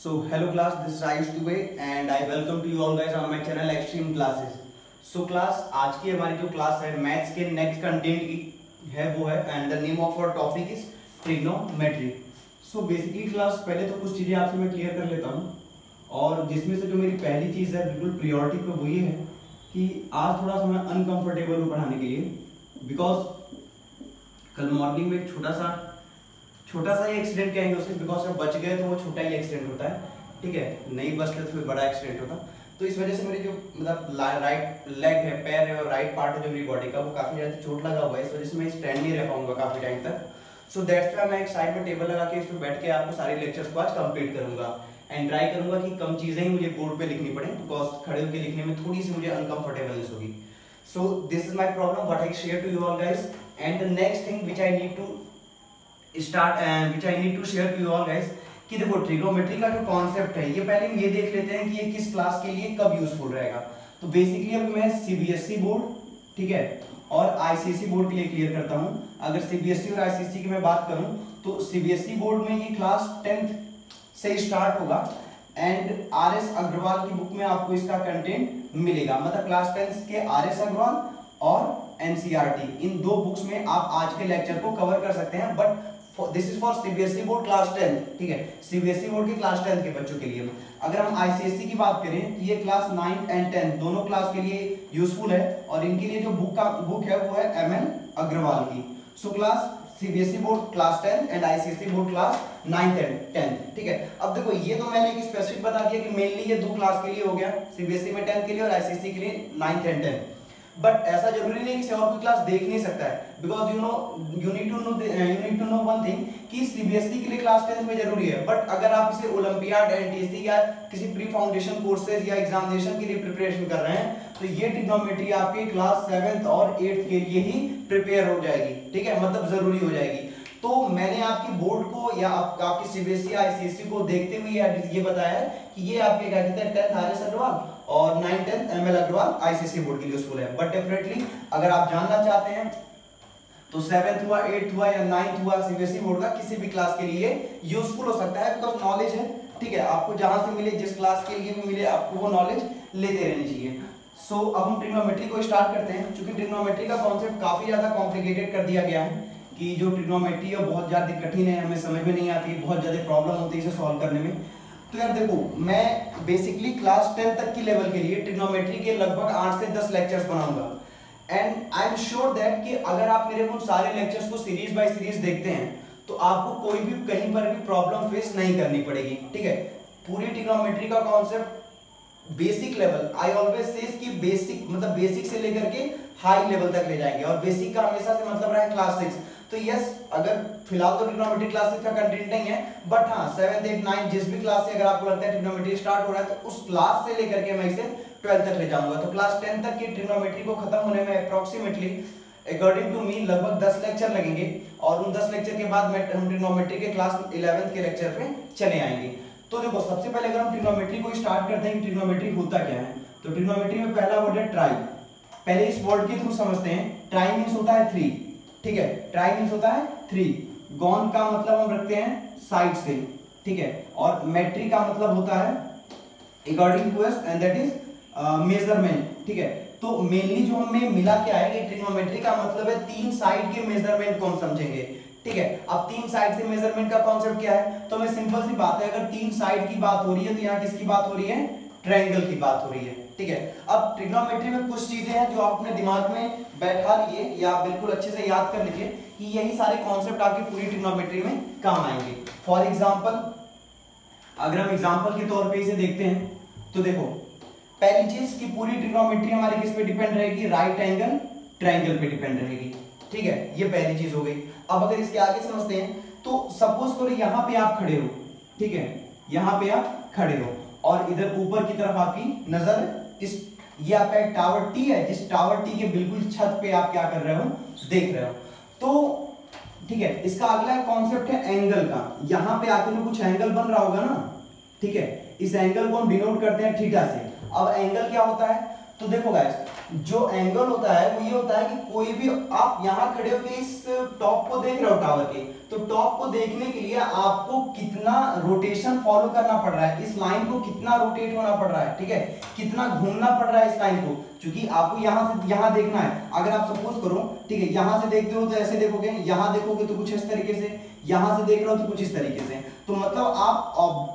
So hello class, this is Ayush Dubey and I welcome to you all guys on my channel Extreme Classes. So class, आज की हमारी जो class है maths के next content की है वो है and the name of our topic is trigonometry. So basically class पहले तो कुछ चीज़ें आपसे मैं क्लियर कर लेता हूँ और जिसमें से जो मेरी पहली चीज़ है बिल्कुल प्रियोरिटी पे वो ये है कि आज थोड़ा सा मैं अनकम्फर्टेबल हूँ पढ़ाने के लिए बिकॉज कल मॉर्निंग में एक छोटा सा ही एक्सीडेंट कहेंगे उसे बिकॉज जब बच गए तो वो छोटा ही एक्सीडेंट होता है, ठीक है. नहीं बचते तो फिर बड़ा एक्सीडेंट होता. तो इस वजह से मेरी जो मतलब राइट लेग है, पैर है और राइट पार्ट है जो मेरी बॉडी का वो काफी ज्यादा चोट लगा हुआ है. इस वजह से मैं स्टैंड नहीं रह पाऊंगा काफी टाइम तक. सो दैट्स व्हाई मैं एक साइड में टेबल लगा के इस पे बैठ के आपको सारे लेक्चर्स को आज कंप्लीट करूंगा एंड ट्राई करूंगा कि कम चीजें ही मुझे बोर्ड पे लिखनी पड़े बिकॉज खड़े होकर लिखने में थोड़ी सी मुझे अनकंफर्टेबलनेस होगी. So this is my problem what I share to you all guys and the next thing which I need to start and which I need to share to you all guys कि देखो trigonometry का जो concept है ये पहले हम ये देख लेते हैं कि ये किस क्लास के लिए कब यूजफुल रहेगा. तो बेसिकली अब मैं सीबीएसई बोर्ड, ठीक है, और आईसीएसई बोर्ड के लिए क्लियर करता हूं. अगर सीबीएसई और आईसीएसई की मैं बात करूं तो सीबीएसई बोर्ड में ये क्लास 10th से स्टार्ट होगा एंड आरएस अग्रवाल की बुक में आपको इसका कंटेंट मिलेगा. मतलब क्लास 10th के आरएस अग्रवाल और एनसीईआरटी इन दो बुक्स में आप आज के लेक्चर को कवर कर सकते हैं. But this is for CBSE board class 10, ठीक है, सीबीएसई बोर्ड के क्लास 10 के बच्चों के लिए. अगर हम आईसीएसई की बात करें तो ये क्लास 9 एंड 10 दोनों क्लास के लिए यूजफुल है और इनके लिए जो बुक है वो है एमएन अग्रवाल की. So class CBSE board class 10 and ICSE board class 9 and 10, ठीक है. अब देखो ये तो मैंने एक स्पेसिफिक बता दिया कि मेनली ये दो क्लास के लिए हो गया, सीबीएसई में 10 के लिए और आईसीएसई के लिए 9th एंड 10th. बट ऐसा जरूरी नहीं कि और कोई क्लास देख नहीं सकता है because you need to know one thing कि सीबीएसई के लिए क्लास 10 में जरूरी है. बट अगर आप इसे ओलंपियाड, एनटीएससी या किसी प्री फाउंडेशन कोर्सेज या एग्जामिनेशन के लिए प्रिपरेशन कर रहे हैं तो ये ट्रिग्नोमेट्री आपके क्लास 7th और 8th के लिए ही प्रिपेयर हो जाएगी, ठीक है, मतलब जरूरी हो जाएगी. तो मैंने आपकी बोर्ड को या आपकी सीबीएसई आईसीएसई को देखते हुए ये बताया है कि ये आपके क्या कहते हैं 10th आरएस अग्रवाल और 9th 10th ML Agarwal ICSE board के लिए यूजफुल है. बट डेफिनेटली अगर आप जानना चाहते हैं तो 7th हुआ, 8th हुआ या 9th हुआ सीबीएसई बोर्ड का किसी भी क्लास के लिए यूजफुल हो सकता है बिकॉज नॉलेज है, ठीक है. आपको जहां से मिले, जिस क्लास के लिए भी मिले, आपको वो नॉलेज लेते रहनी चाहिए. सो अब हम ट्रिग्नोमेट्री को स्टार्ट करते हैं. क्योंकि ट्रिग्नोमेट्री का कॉन्सेप्ट काफी ज्यादा कॉम्प्लिकेटेड कर दिया गया है कि जो ट्रिग्नोमेट्री है बहुत ज्यादा कठिन है, हमें समझ में नहीं आती, बहुत ज्यादा प्रॉब्लम होती है इसे सॉल्व करने में. तो यार देखो मैं बेसिकली क्लास 10 तक की लेवल के लिए ट्रिग्नोमेट्री के लगभग 8 से 10 लेक्चर्स बनाऊंगा and I am sure that कि अगर आप मेरे उन सारे लेक्चर्स को सीरीज बाय सीरीज देखते हैं तो आपको कोई भी कहीं पर भी प्रॉब्लम फेस नहीं करनी पड़ेगी, ठीक है. पूरी ट्रिग्नोमेट्री का concept basic level, I always says कि बेसिक मतलब बेसिक से लेकर के हाई लेवल तक ले जाएंगे और बेसिक का हमेशा से मतलब रहा है क्लास 6. तो यस, अगर फिलहाल तो ट्रिग्नोमेट्री क्लास 6 का कंटेंट नहीं है बट हाँ 7th 8th 9th जिस भी क्लास से अगर आपको लगता है ट्रिग्नोमेट्री स्टार्ट हो रहा है तो उस क्लास से लेकर के मैं इसे 12th तक ले जाऊंगा. तो क्लास 10 तक की ट्रिग्नोमेट्री को खत्म होने में अप्रोक्सीमेटली अकॉर्डिंग टू मी लगभग 10 लेक्चर लगेंगे और उन 10 लेक्चर के बाद हम ट्रिग्नोमेट्री के क्लास 11th के लेक्चर पे चले आएंगे. तो देखो सबसे पहले अगर हम ट्रिग्नोमेट्री को स्टार्ट करते हैं कि ट्रिग्नोमेट्री होता क्या है तो ट्रिग्नोमेट्री में पहला वर्ड है ट्राई. पहले इस वर्ड के थ्रू समझते हैं. ट्राई मींस होता है 3, ठीक है, ट्राई मींस होता है 3. गॉन का मतलब हम रखते हैं साइड से, ठीक है, और मेट्री का मतलब होता है according to us and that is measurement, ठीक है. तो मेनली जो हमें मिला क्या है कि ट्रिग्नोमेट्री का मतलब है 3 साइड के मेजरमेंट को हम समझेंगे, ठीक है. अब 3 साइड से मेजरमेंट का कॉन्सेप्ट क्या है तो हमें सिंपल सी बात है, अगर 3 साइड की बात हो रही है तो यहाँ किसकी बात हो रही है, ट्रायंगल की बात हो रही है, ठीक है. अब ट्रिग्नोमेट्री में कुछ चीजें हैं जो आप अपने दिमाग में बैठा लिए या बिल्कुल अच्छे से याद कर लीजिए कि यही सारे कॉन्सेप्ट आपकी पूरी ट्रिग्नोमेट्री में काम आएंगे. फॉर एग्जांपल अगर हम एग्जांपल के तौर पे इसे देखते हैं तो देखो पहली चीज कि पूरी ट्रिग्नोमेट्री हमारी किस पे डिपेंड रहेगी, राइट एंगल ट्रायंगल पे डिपेंड रहेगी, ठीक है. ये पहली चीज हो गई. अब अगर इसके आगे समझते हैं तो सपोज करो यहाँ पे आप खड़े हो, ठीक है, यहाँ पे आप खड़े हो और इधर ऊपर की तरफ आपकी नजर इस ये आपका एक टावर टी है, जिस टावर टी के बिल्कुल छत पे आप क्या कर रहे हो, देख रहे हो. तो ठीक है, इसका अगला कॉन्सेप्ट है एंगल का. यहाँ पे आके कुछ एंगल बन रहा होगा ना, ठीक है, इस एंगल को हम डिनोट करते हैं थीटा से. अब एंगल क्या होता है तो देखो गाइस जो एंगल होता है वो ये होता है कि कोई भी आप यहाँ खड़े होकर इस टॉप को देख रहे हो टावर के, तो टॉप को देखने के लिए आपको कितना रोटेशन फॉलो करना पड़ रहा है, इस लाइन को कितना रोटेट होना पड़ रहा है, ठीक है, कितना घूमना पड़ रहा है इस लाइन को, क्योंकि आपको यहाँ से यहाँ देखना है। अगर आप सपोज करो, ठीक है, यहाँ से देखते हो तो ऐसे देखोगे, यहाँ देखोगे तो कुछ इस तरीके से, यहाँ से देख रहे हो तो कुछ इस तरीके से, तो मतलब आप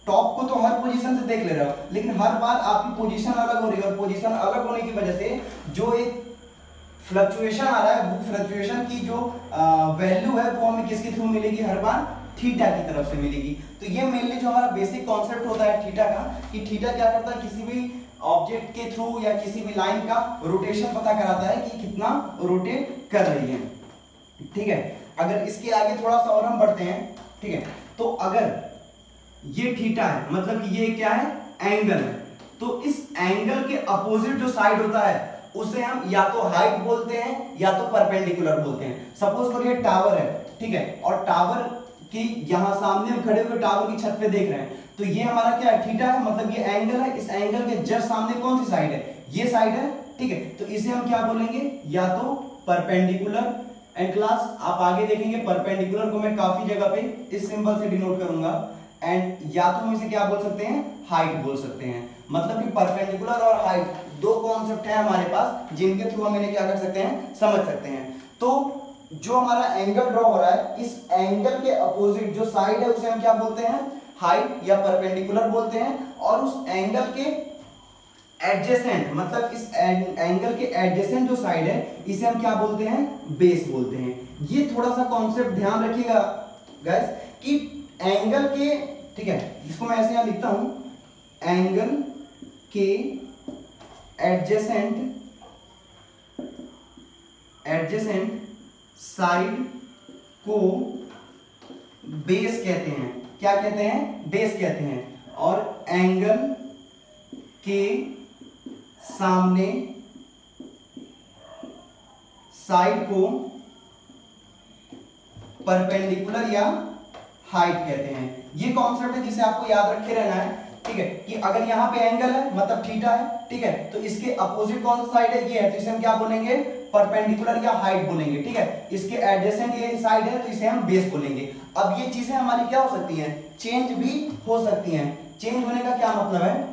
टॉप को तो हर पोजीशन से देख ले रहे हो, लेकिन हर बार आपकी पोजीशन अलग हो रही है, और पोजीशन अलग होने की वजह से जो एक फ्लक्चुएशन आ रहा है, वो फ्लक्चुएशन की जो वैल्यू है वो हमें किसके थ्रू मिलेगी, हर बार थीटा की तरफ से मिलेगी। तो ये मेनली जो हमारा बेसिक कॉन्सेप्ट होता है थीटा का, कि थीटा क्या करता है, किसी भी ऑब्जेक्ट के थ्रू या किसी भी लाइन का रोटेशन पता कराता है कि कितना रोटेट कर रही है, ठीक है। अगर इसके आगे थोड़ा सा और हम बढ़ते हैं, ठीक है, तो अगर ये थीटा है, मतलब कि ये क्या है, एंगल है, तो इस एंगल के अपोजिट जो साइड होता है उसे हम या तो हाइट बोलते हैं या तो परपेंडिकुलर बोलते हैं। सपोज करो ये टावर है, ठीक है, और टावर की यहां सामने हम खड़े हुए टावर की छत पे देख रहे हैं, तो ये हमारा क्या है, थीटा है, मतलब ये एंगल है, इस एंगल के जस्ट सामने कौन सी साइड है, ये साइड है, ठीक है, तो इसे हम क्या बोलेंगे, या तो परपेंडिकुलर। एंड क्लास आप आगे देखेंगे परपेंडिकुलर को मैं काफी जगह पे इस सिंबल से डिनोट करूंगा, एंड या तो हम इसे क्या बोल सकते हैं, हाइट बोल सकते हैं। मतलब कि परपेंडिकुलर और हाइट दो कॉन्सेप्ट है हमारे पास, जिनके थ्रू हम इन्हें क्या कर सकते हैं, समझ सकते हैं। तो जो हमारा एंगल ड्रॉ हो रहा है, इस एंगल के अपोजिट जो साइड है उसे हम क्या बोलते हैं, हाइट या परपेंडिकुलर बोलते हैं, और उस एंगल के एडजेसेंट, मतलब इस एंगल के एडजेसेंट जो साइड है इसे हम क्या बोलते हैं, बेस बोलते हैं। ये थोड़ा सा कॉन्सेप्ट ध्यान रखिएगा गाइस, कि एंगल के, ठीक है, इसको मैं ऐसे यहां लिखता हूं, एंगल के एडजेसेंट साइड को बेस कहते हैं। क्या कहते हैं, बेस कहते हैं। और एंगल के सामने साइड को परपेंडिकुलर या हाइट कहते हैं। ये कॉन्सेप्ट है जिसे आपको याद रखे रहना है, ठीक है, कि अगर यहाँ पे एंगल है मतलब थीटा है, ठीक है, तो इसके अपोजिट कौन सा साइड है, ये है, तो इसे हम क्या बोलेंगे, परपेंडिकुलर या हाइट बोलेंगे, ठीक है। इसके एडजेसेंट ये साइड है तो इसे हम बेस बोलेंगे। अब ये चीजें हमारी क्या हो सकती हैं, चेंज भी हो सकती हैं। चेंज होने का क्या मतलब है,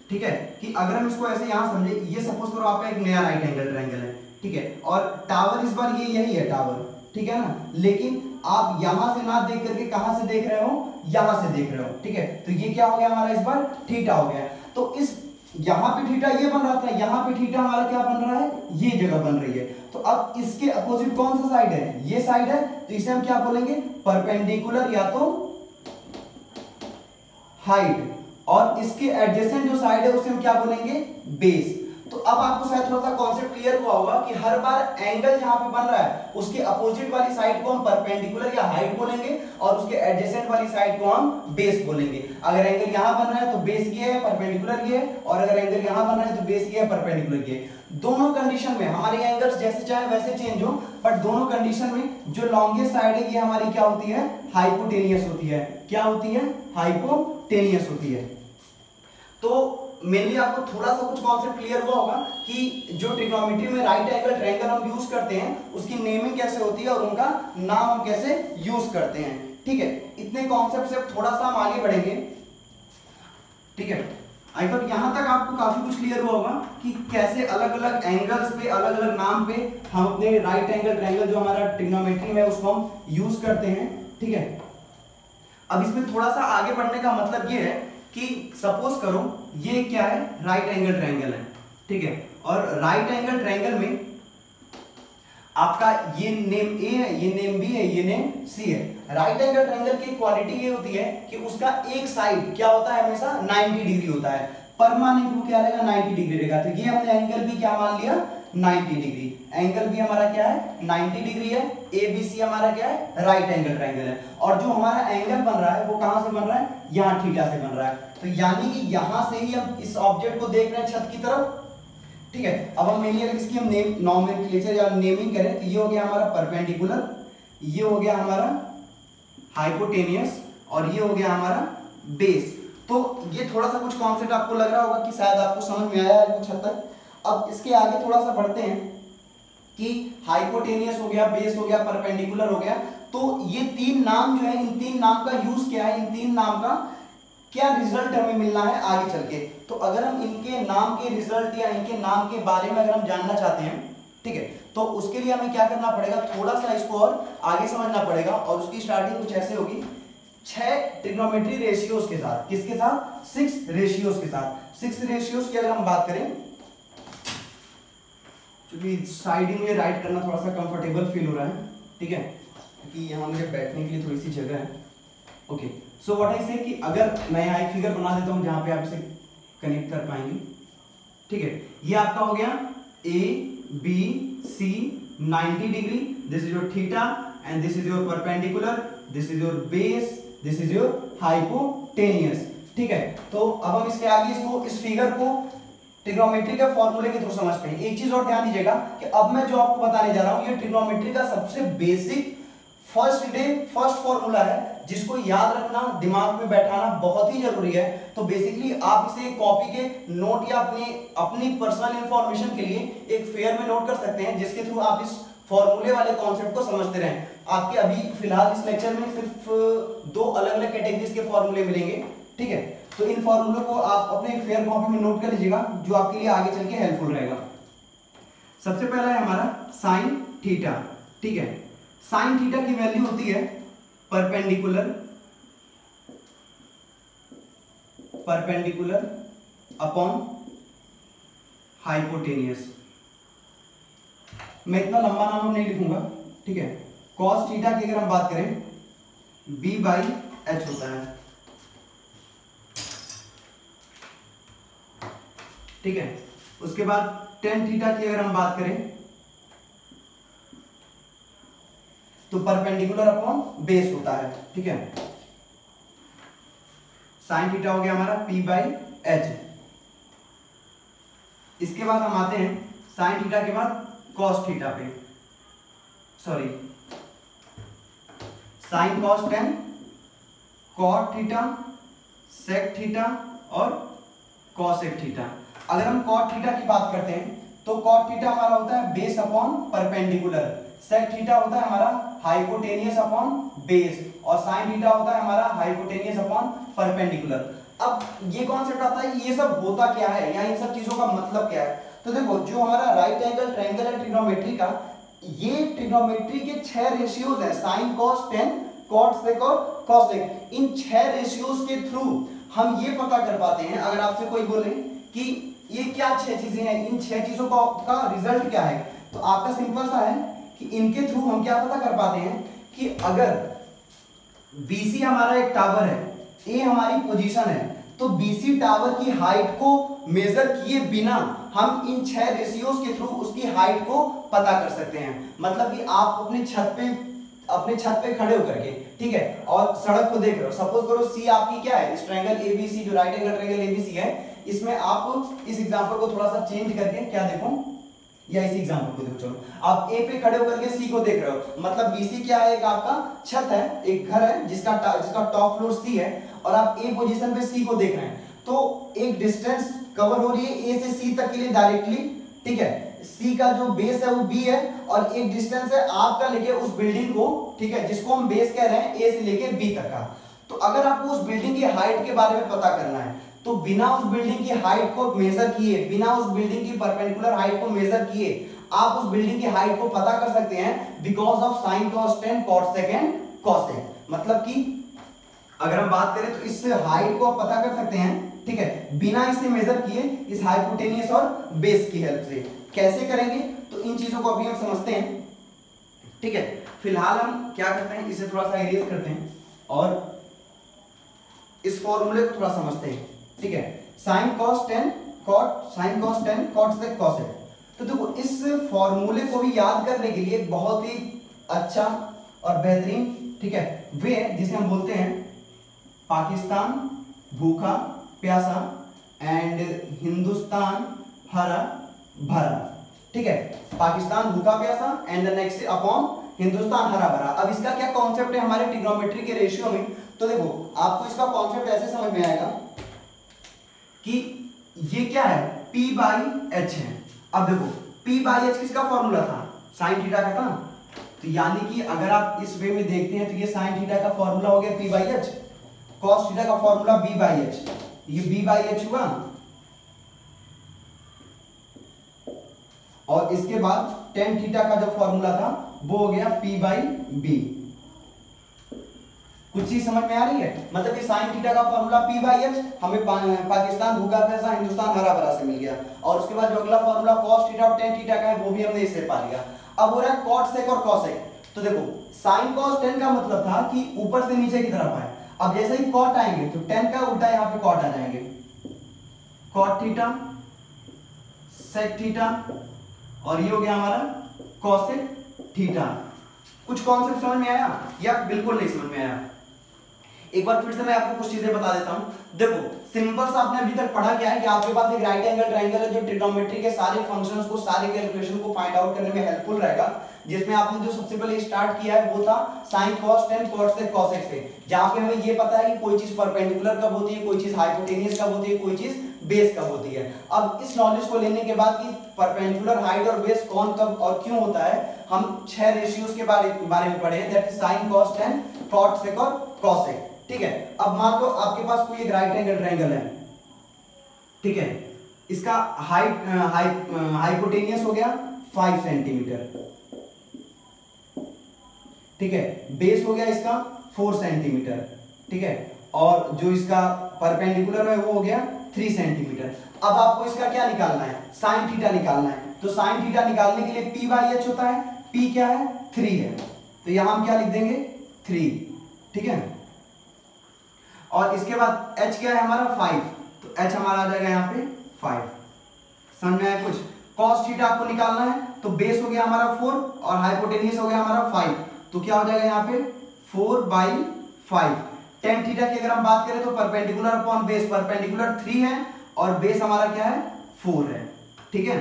ठीक है, कि अगर हम इसको ऐसे यहां समझे, ये सपोज करो आपका एक नया राइट एंगल ट्रायंगल है, ठीक है, और टावर इस बार ये यही है टावर, ठीक है ना, लेकिन आप यहां से ना देख करके कहां से देख रहे हो, यहां से देख रहे हो, ठीक है, तो ये क्या हो गया हमारा, इस बार थीटा हो गया। तो इस यहां पे थीटा ये बन रहा था, यहां पे थीटा हमारा क्या बन रहा है, ये जगह बन रही है। तो अब इसके अपोजिट कौन सा साइड है, ये साइड है, तो इसे हम क्या बोलेंगे, परपेंडिकुलर या तो हाइट, और इसके एडजेसेंट जो साइड है उसे हम क्या बोलेंगे, बेस। तो अब आपको शायद थोड़ा सा कॉन्सेप्ट क्लियर हुआ होगा कि हर बार एंगल जहां पे बन रहा है उसके अपोजिट वाली साइड को हम परपेंडिकुलर या हाइट बोलेंगे, और उसके एडजेसेंट वाली साइड को हम बेस बोलेंगे। अगर एंगल यहां बन रहा है तो बेस ये है, परपेंडिकुलर ये है, और अगर एंगल यहां बन रहा है तो बेस ये है, परपेंडिकुलर ये है। दोनों कंडीशन में हमारे एंगल्स जैसे चाहे वैसे चेंज हो, बट दोनों कंडीशन में जो लॉन्गेस्ट साइड है ये हमारी क्या होती है, हाइपोटेनियस होती है। क्या होती है, हाइपोटेनियस होती है। तो मेनली आपको थोड़ा सा कुछ कॉन्सेप्ट क्लियर हुआ होगा कि जो ट्रिग्नोमेट्री में राइट एंगल ट्रायंगल हम यूज करते हैं उसकी नेमिंग कैसे होती है और उनका नाम हम कैसे यूज करते हैं, ठीक है। इतने कॉन्सेप्ट से थोड़ा सा हम आगे बढ़ेंगे, ठीक है। आई थिंक यहां तक आपको काफी कुछ क्लियर हुआ होगा कि कैसे अलग अलग एंगल्स पे, अलग अलग नाम पे हम अपने राइट एंगल ट्रायंगल जो हमारा ट्रिग्नोमेट्री में उसको हम यूज करते हैं, ठीक है। अब इसमें थोड़ा सा आगे बढ़ने का मतलब ये है कि सपोज करो ये क्या है, राइट एंगल ट्रायंगल है, ठीक है, और राइट एंगल ट्रायंगल में आपका ये नेम ए है, ये नेम बी है, ये नेम सी है। राइट एंगल ट्रायंगल की क्वालिटी ये होती है कि उसका एक साइड क्या होता है, हमेशा 90 डिग्री होता है, परमानेंट वो क्या रहेगा, 90 डिग्री रहेगा। तो ये हमने एंगल भी क्या मान लिया, 90 डिग्री। एंगल भी हमारा क्या है, 90 डिग्री है। एबीसी हमारा क्या है, राइट एंगल ट्रायंगल है। और जो हमारा एंगल बन रहा है वो कहां से बन रहा है, यहाँ थीटा से बन रहा है। तो यानी कि यहां से ही हम इस ऑब्जेक्ट को देख रहे हैं छत की तरफ, ठीक है। अब हम मेनली अगर इसकी हम नेम नॉमेनक्लेचर या नेमिंग करें तो ये हो गया हमारा परपेंडिकुलर, ये हो गया हमारा हाइपोटेनियस, और ये हो गया हमारा बेस। तो ये थोड़ा सा कुछ कॉन्सेप्ट आपको लग रहा होगा कि शायद आपको समझ में आया है कुछ हद तक। अब इसके आगे थोड़ा सा बढ़ते हैं कि हाइपोटेनियस हो गया, बेस हो गया, परपेंडिकुलर हो गया। तो ये तीन नाम जो है, इन तीन नाम का यूज क्या है, इन तीन नाम का क्या रिजल्ट हमें मिलना है आगे चल के। तो अगर हम इनके नाम के रिजल्ट या इनके नाम के बारे में अगर हम जानना चाहते हैं, ठीक है, तो उसके लिए हमें क्या करना पड़ेगा, थोड़ा सा इसको और आगे समझना पड़ेगा। और उसकी स्टार्टिंग कुछ ऐसे होगी, 6 ट्रिग्नोमेट्री रेशियोज के साथ। किसके साथ? 6 रेशियोज के साथ। 6 रेशियोज की अगर हम बात करें, क्योंकि साइड में राइट करना थोड़ा सा कंफर्टेबल फील हो रहा है, ठीक है, क्योंकि यहाँ मुझे बैठने के लिए थोड़ी सी जगह है। ओके, सो व्हाट आई से कि अगर मैं यहाँ एक फिगर बना देता हूँ जहाँ पे आप इसे कनेक्ट कर पाएंगे, ठीक है। ये आपका हो गया A B C 90 degree, this is your theta and this is your perpendicular, this is your base, this is your hypotenuse, ठीक है। तो अब हम इसके आगे इसको, इस फिगर को ट्रिग्नोमेट्री के फॉर्मूले के थ्रू समझते हैं। एक चीज और ध्यान दीजिएगा कि अब मैं जो आपको बताने जा रहा हूं ये ट्रिग्नोमेट्री का सबसे बेसिक फर्स्ट फॉर्मूला है, जिसको याद रखना, दिमाग में बैठाना बहुत ही जरूरी है। तो बेसिकली आप इसे कॉपी के नोट या अपनी पर्सनल इंफॉर्मेशन के लिए एक फेयर में नोट कर सकते हैं, जिसके थ्रू आप इस फॉर्मूले वाले कॉन्सेप्ट को समझते रहें। आपके अभी फिलहाल इस लेक्चर में सिर्फ 2 अलग अलग कैटेगरीज के फॉर्मूले मिलेंगे, ठीक है। तो इन फॉर्मूलों को आप अपने एक फेयर कॉपी में नोट कर लीजिएगा, जो आपके लिए आगे चल के हेल्पफुल रहेगा। सबसे पहला है हमारा साइन थीटा, ठीक है। साइन थीटा की वैल्यू होती है परपेंडिकुलर अपॉन हाइपोटेनियस। मैं इतना लंबा नाम अब नहीं लिखूंगा, ठीक है। कॉस थीटा की अगर हम बात करें, b/h होता है, ठीक है। उसके बाद टेन थीटा की अगर हम बात करें तो परपेंडिकुलर अपॉन बेस होता है, ठीक है। साइन थीटा हो गया हमारा p/h। इसके बाद हम आते हैं साइन थीटा के बाद कॉस थीटा पे, sorry, sine cos tan, cot theta, sec theta और कॉसेक थीटा। अगर हम कॉट थीटा की बात करते हैं तो कॉट थीटा हमारा होता है base upon perpendicular, sec theta होता है हमारा हाइपोटेनियस अपॉन बेस और साइन थीटा होता है हमारा हाइपोटेनियस अपॉन परपेंडिकुलर। अब ये कॉन्सेप्ट आता है, ये सब होता क्या है या इन सब चीजों का मतलब क्या है। तो देखो, जो हमारा राइट एंगल ट्रायंगल है ट्रिग्नोमेट्री का, ये ट्रिग्नोमेट्री के 6 रेशियोज है, sine cos tan, cot sec और कॉसेक। इन 6 रेशियोज के थ्रू हम ये पता कर पाते हैं, अगर आपसे कोई बोले कि ये क्या 6 चीजें हैं, इन 6 चीजों का रिजल्ट क्या है, तो आपका सिंपल सा है कि इनके थ्रू हम क्या पता कर पाते हैं कि अगर BC हमारा एक टावर है, A हमारी पोजीशन है, तो BC टावर की हाइट को मेजर किए बिना हम इन 6 रेशियोज के थ्रू उसकी हाइट को पता कर सकते हैं। मतलब कि आप अपने छत पे खड़े होकर के, ठीक है, और सड़क को देख रहे हो, सपोज करो C आपकी क्या है, इस ट्रायंगल ABC, जो राइट एंगल ट्रायंगल ABC है, इसमें आप इस एग्जांपल को थोड़ा सा चेंज करके क्या देखो, या इसी एग्जांपल को देखो, चलो आप A पे खड़े होकर के C को देख रहे हो, मतलब BC क्या है, एक आपका छत है, एक घर है जिसका टॉप फ्लोर C है, और आप A पोजीशन पे C को देख रहे हैं। तो एक डिस्टेंस कवर हो रही है A से C तक के लिए डायरेक्टली, ठीक है। C का जो बेस है वो B है, और एक डिस्टेंस है आपका लेके उस बिल्डिंग को, ठीक है, जिसको हम बेस कह रहे हैं, A से लेके B तक का। तो अगर आपको उस बिल्डिंग की हाइट के बारे में पता करना है, तो बिना उस बिल्डिंग की हाइट को मेजर किए, बिना उस बिल्डिंग की परपेंडिकुलर हाइट को मेजर किए, आप उस बिल्डिंग की हाइट को पता कर सकते हैं because of sine cos tan, cot sec and cosec. मतलब कि अगर हम बात करें तो इस हाइट को आप पता कर सकते हैं, ठीक है, बिना इसे मेजर किए, इस हाइपोटेनियस और बेस की हेल्प से। कैसे करेंगे, तो इन चीजों को अभी हम समझते हैं, ठीक है। फिलहाल हम क्या करते हैं, इसे थोड़ा सा इरेज करते हैं और इस फॉर्मूले को थोड़ा समझते हैं, ठीक है। Sine cos tan, cot sec cosec. तो देखो, इस फॉर्मूले को भी याद करने के लिए बहुत ही अच्छा और बेहतरीन, ठीक है, वे जिसे हम बोलते हैं पाकिस्तान भूखा प्यासा एंड हिंदुस्तान हरा भरा, ठीक है। पाकिस्तान भूखा प्यासा and the next upon Hindustan हरा भरा। अब इसका क्या कॉन्सेप्ट है हमारे ट्रिग्नोमेट्री के रेशियो में, तो देखो आपको इसका कॉन्सेप्ट ऐसे समझ में आएगा कि ये क्या है, P/H है, अब देखो p/h किसका फॉर्मूला था, साइन थीटा का था, तो यानी कि अगर आप इस वे में देखते हैं तो ये साइन थीटा का फॉर्मूला हो गया p/h, cos थीटा का फॉर्मूला b/h, ये b/h हुआ, और इसके बाद tan थीटा का जो फॉर्मूला था वो हो गया p/b। कुछ चीज समझ में आ रही है, मतलब कि साइन थीटा का फॉर्मूला p/h हमें पाकिस्तान भूखा प्यासा हिंदुस्तान हरा भरा से मिल गया, और उसके बाद जो अगला फॉर्मूला cos थीटा और tan थीटा का है वो भी हमने इससे पा लिया। अब हो रहा है cot sec और cos sec, तो देखो sin cos tan का मतलब था कि ऊपर से नीचे की तरफ आए, अब जैसे ही cot आएंगे तो tan का उल्टा यहाँ पे cot आ जाएंगे, cot थीटा sec थीटा, और ये हो गया हमारा cosec थीटा। कुछ कॉन्सेप्ट समझ में आया या बिल्कुल नहीं समझ में आया? एक बार फिर से मैं आपको कुछ चीजें बता देता हूं। देखो सिंपल सा आपने अभी तक पढ़ा क्या है कि आपके पास एक राइट एंगल ट्रायंगल है जो ट्रिग्नोमेट्री के सारे फंक्शंस को, सारे कैलकुलेशन को फाइंड आउट करने में हेल्पफुल रहेगा, जिसमें आपने जो सबसे पहले स्टार्ट किया है वो था sin cos tan cot sec cos x से, जहां पे हमें ये पता है कि कोई चीज परपेंडिकुलर कब होती है, कोई चीज हाइपोटेनियस कब होती है, कोई चीज बेस कब होती है। अब इस नॉलेज को लेने के बाद कि परपेंडिकुलर, हाइट और बेस कौन कब और क्यों होता है, हम 6 रेशियोज के बारे में पढ़े, that is sin cos tan cot sec और cos x, ठीक है। अब मान लो आपके पास कोई एक राइट एंगल ट्रायंगल है, ठीक है, इसका हाइट हाइपोटेनियस हो गया 5 सेंटीमीटर, ठीक है, बेस हो गया इसका 4 सेंटीमीटर, ठीक है, और जो इसका परपेंडिकुलर है वो हो गया 3 सेंटीमीटर। अब आपको इसका क्या निकालना है, साइन थीटा निकालना है, तो साइन थीटा निकालने के लिए p/h होता है, p क्या है 3 है, तो यहां हम क्या लिख देंगे 3, ठीक है, और इसके बाद h क्या है हमारा 5, तो h हमारा आ जाएगा यहाँ पे 5। समझ में आया कुछ? cos थीटा आपको निकालना है, तो बेस हो गया हमारा 4 और हाइपोटेनियस हो गया हमारा 5, तो क्या हो जाएगा यहाँ पे 4/5। tan थीटा की अगर हम बात करें तो परपेंडिकुलर अपॉन बेस, परपेंडिकुलर 3 है और बेस हमारा क्या है 4 है, ठीक है।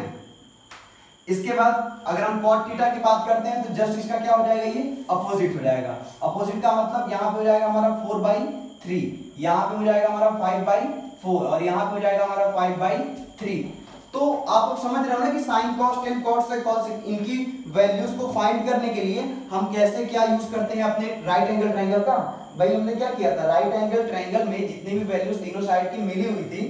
इसके बाद अगर हम cot थीटा की बात करते हैं तो जस्ट इसका क्या हो जाएगा, ये अपोजिट हो जाएगा। अपोजिट का मतलब यहाँ पे हो जाएगा हमारा 4/3, यहाँ पे हो जाएगा हमारा 5/4 और यहाँ पे हो जाएगा हमारा 5/3। तो आप लोग समझ रहे हो ना कि sin cos tan cot sec cos sec इनकी वैल्यूज को फाइंड करने के लिए हम कैसे क्या यूज करते हैं अपने राइट एंगल ट्रायंगल का। भाई हमने क्या किया था, राइट एंगल ट्रायंगल में जितनी भी वैल्यूज तीनों साइड की मिली हुई थी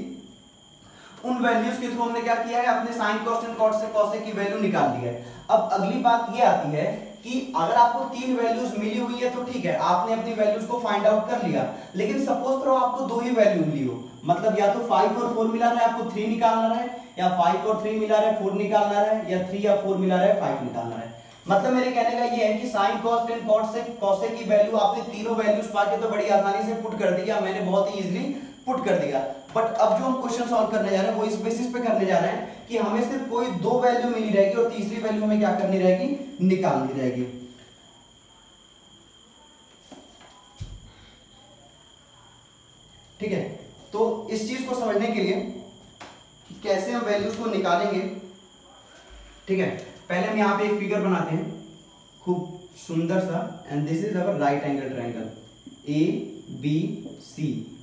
उन वैल्यूज के थ्रू हमने क्या किया है, अपने sin cos tan cot sec cos sec की वैल्यू निकाल ली है। अब अगली बात ये आती है कि अगर आपको 3 वैल्यूज मिली हुई है तो ठीक है, आपने अपनी वैल्यूज को फाइंड आउट कर लिया, लेकिन सपोज करो आपको 2 ही वैल्यू मिली हो, मतलब या तो 5 और 4 मिला रहा है आपको 3 निकालना है, या 5 और 3 मिला रहा है 4 निकालना है, या 3 या 4 मिला रहा है 5 निकालना है। मतलब मेरे कहने का ये है कि sin cos tan cot sec cos sec की वैल्यू आपने तीनों वैल्यूज पाके तो बड़ी आसानी से पुट कर दिया, मैंने बहुत ही इजीली पुट कर दिया। बट अब जो हम क्वेश्चन सॉल्व करने जा रहे हैं वो इस बेसिस पे करने जा रहे हैं कि हमें सिर्फ कोई 2 वैल्यू मिली रहेगी और तीसरी वैल्यू हमें क्या करनी रहेगी, निकालनी रहेगी। ठीक है, तो इस चीज को समझने के लिए कि कैसे हम वैल्यूज को निकालेंगे, ठीक है, पहले हम यहाँ पे एक फिगर बनाते हैं खूब सुंदर सा, and this is our right angle triangle ABC,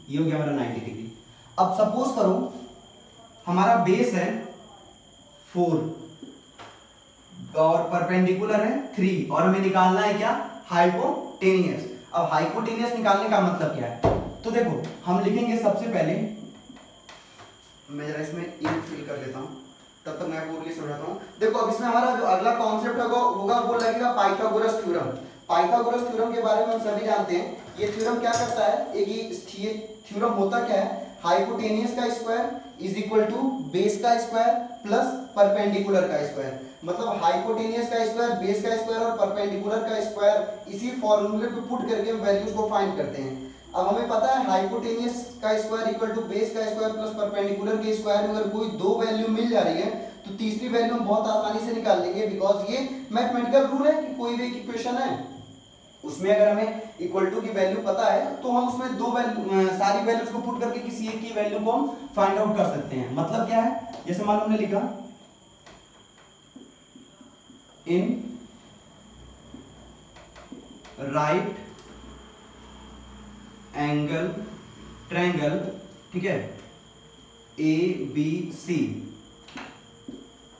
ये हो गया हमारा 90 डिग्री। अब सपोज करो हमारा बेस है 4 और परपेंडिकुलर है 3 और हमें निकालना है क्या, हाइपोटेनियस। अब हाइपोटेनियस निकालने का मतलब क्या है, तो देखो हम लिखेंगे सबसे पहले, मैं जरा इसमें इंक फिल कर देता हूं तब तक मैं आपको इंग्लिश समझाता हूं। देखो अब इसमें हमारा जो अगला कॉन्सेप्ट होगा वो लगेगा पाइथागोरस थ्योरम। पाइथागोरस थ्योरम के बारे में हम सभी जानते हैं। ये थ्योरम क्या करता है, एक ये थ्योरम होता क्या है, हाइपोटेनियस का square is equal to base का स्क्वायर प्लस परपेंडिकुलर का स्क्वायर। मतलब हाइपोटेनियस का स्क्वायर, बेस का स्क्वायर और परपेंडिकुलर का स्क्वायर, इसी फॉर्मूले पे पुट करके हम वैल्यूज को फाइंड करते हैं। अब हमें पता है हाइपोटेनियस का स्क्वायर इक्वल टू बेस का स्क्वायर प्लस परपेंडिकुलर के स्क्वायर में अगर कोई 2 वैल्यू मिल जा रही है तो तीसरी वैल्यू हम बहुत आसानी से निकाल लेंगे, बिकॉज ये मैथमेटिकल रूल है कि कोई भी इक्वेशन है उसमें अगर हमें इक्वल टू की वैल्यू पता है तो हम उसमें 2 वैल्यू सारी वैल्यूज को पुट करके किसी एक की वैल्यू को हम फाइंड आउट कर सकते हैं। मतलब क्या है, जैसे मान लो हमने लिखा इन राइट एंगल ट्रायंगल, ठीक है, ABC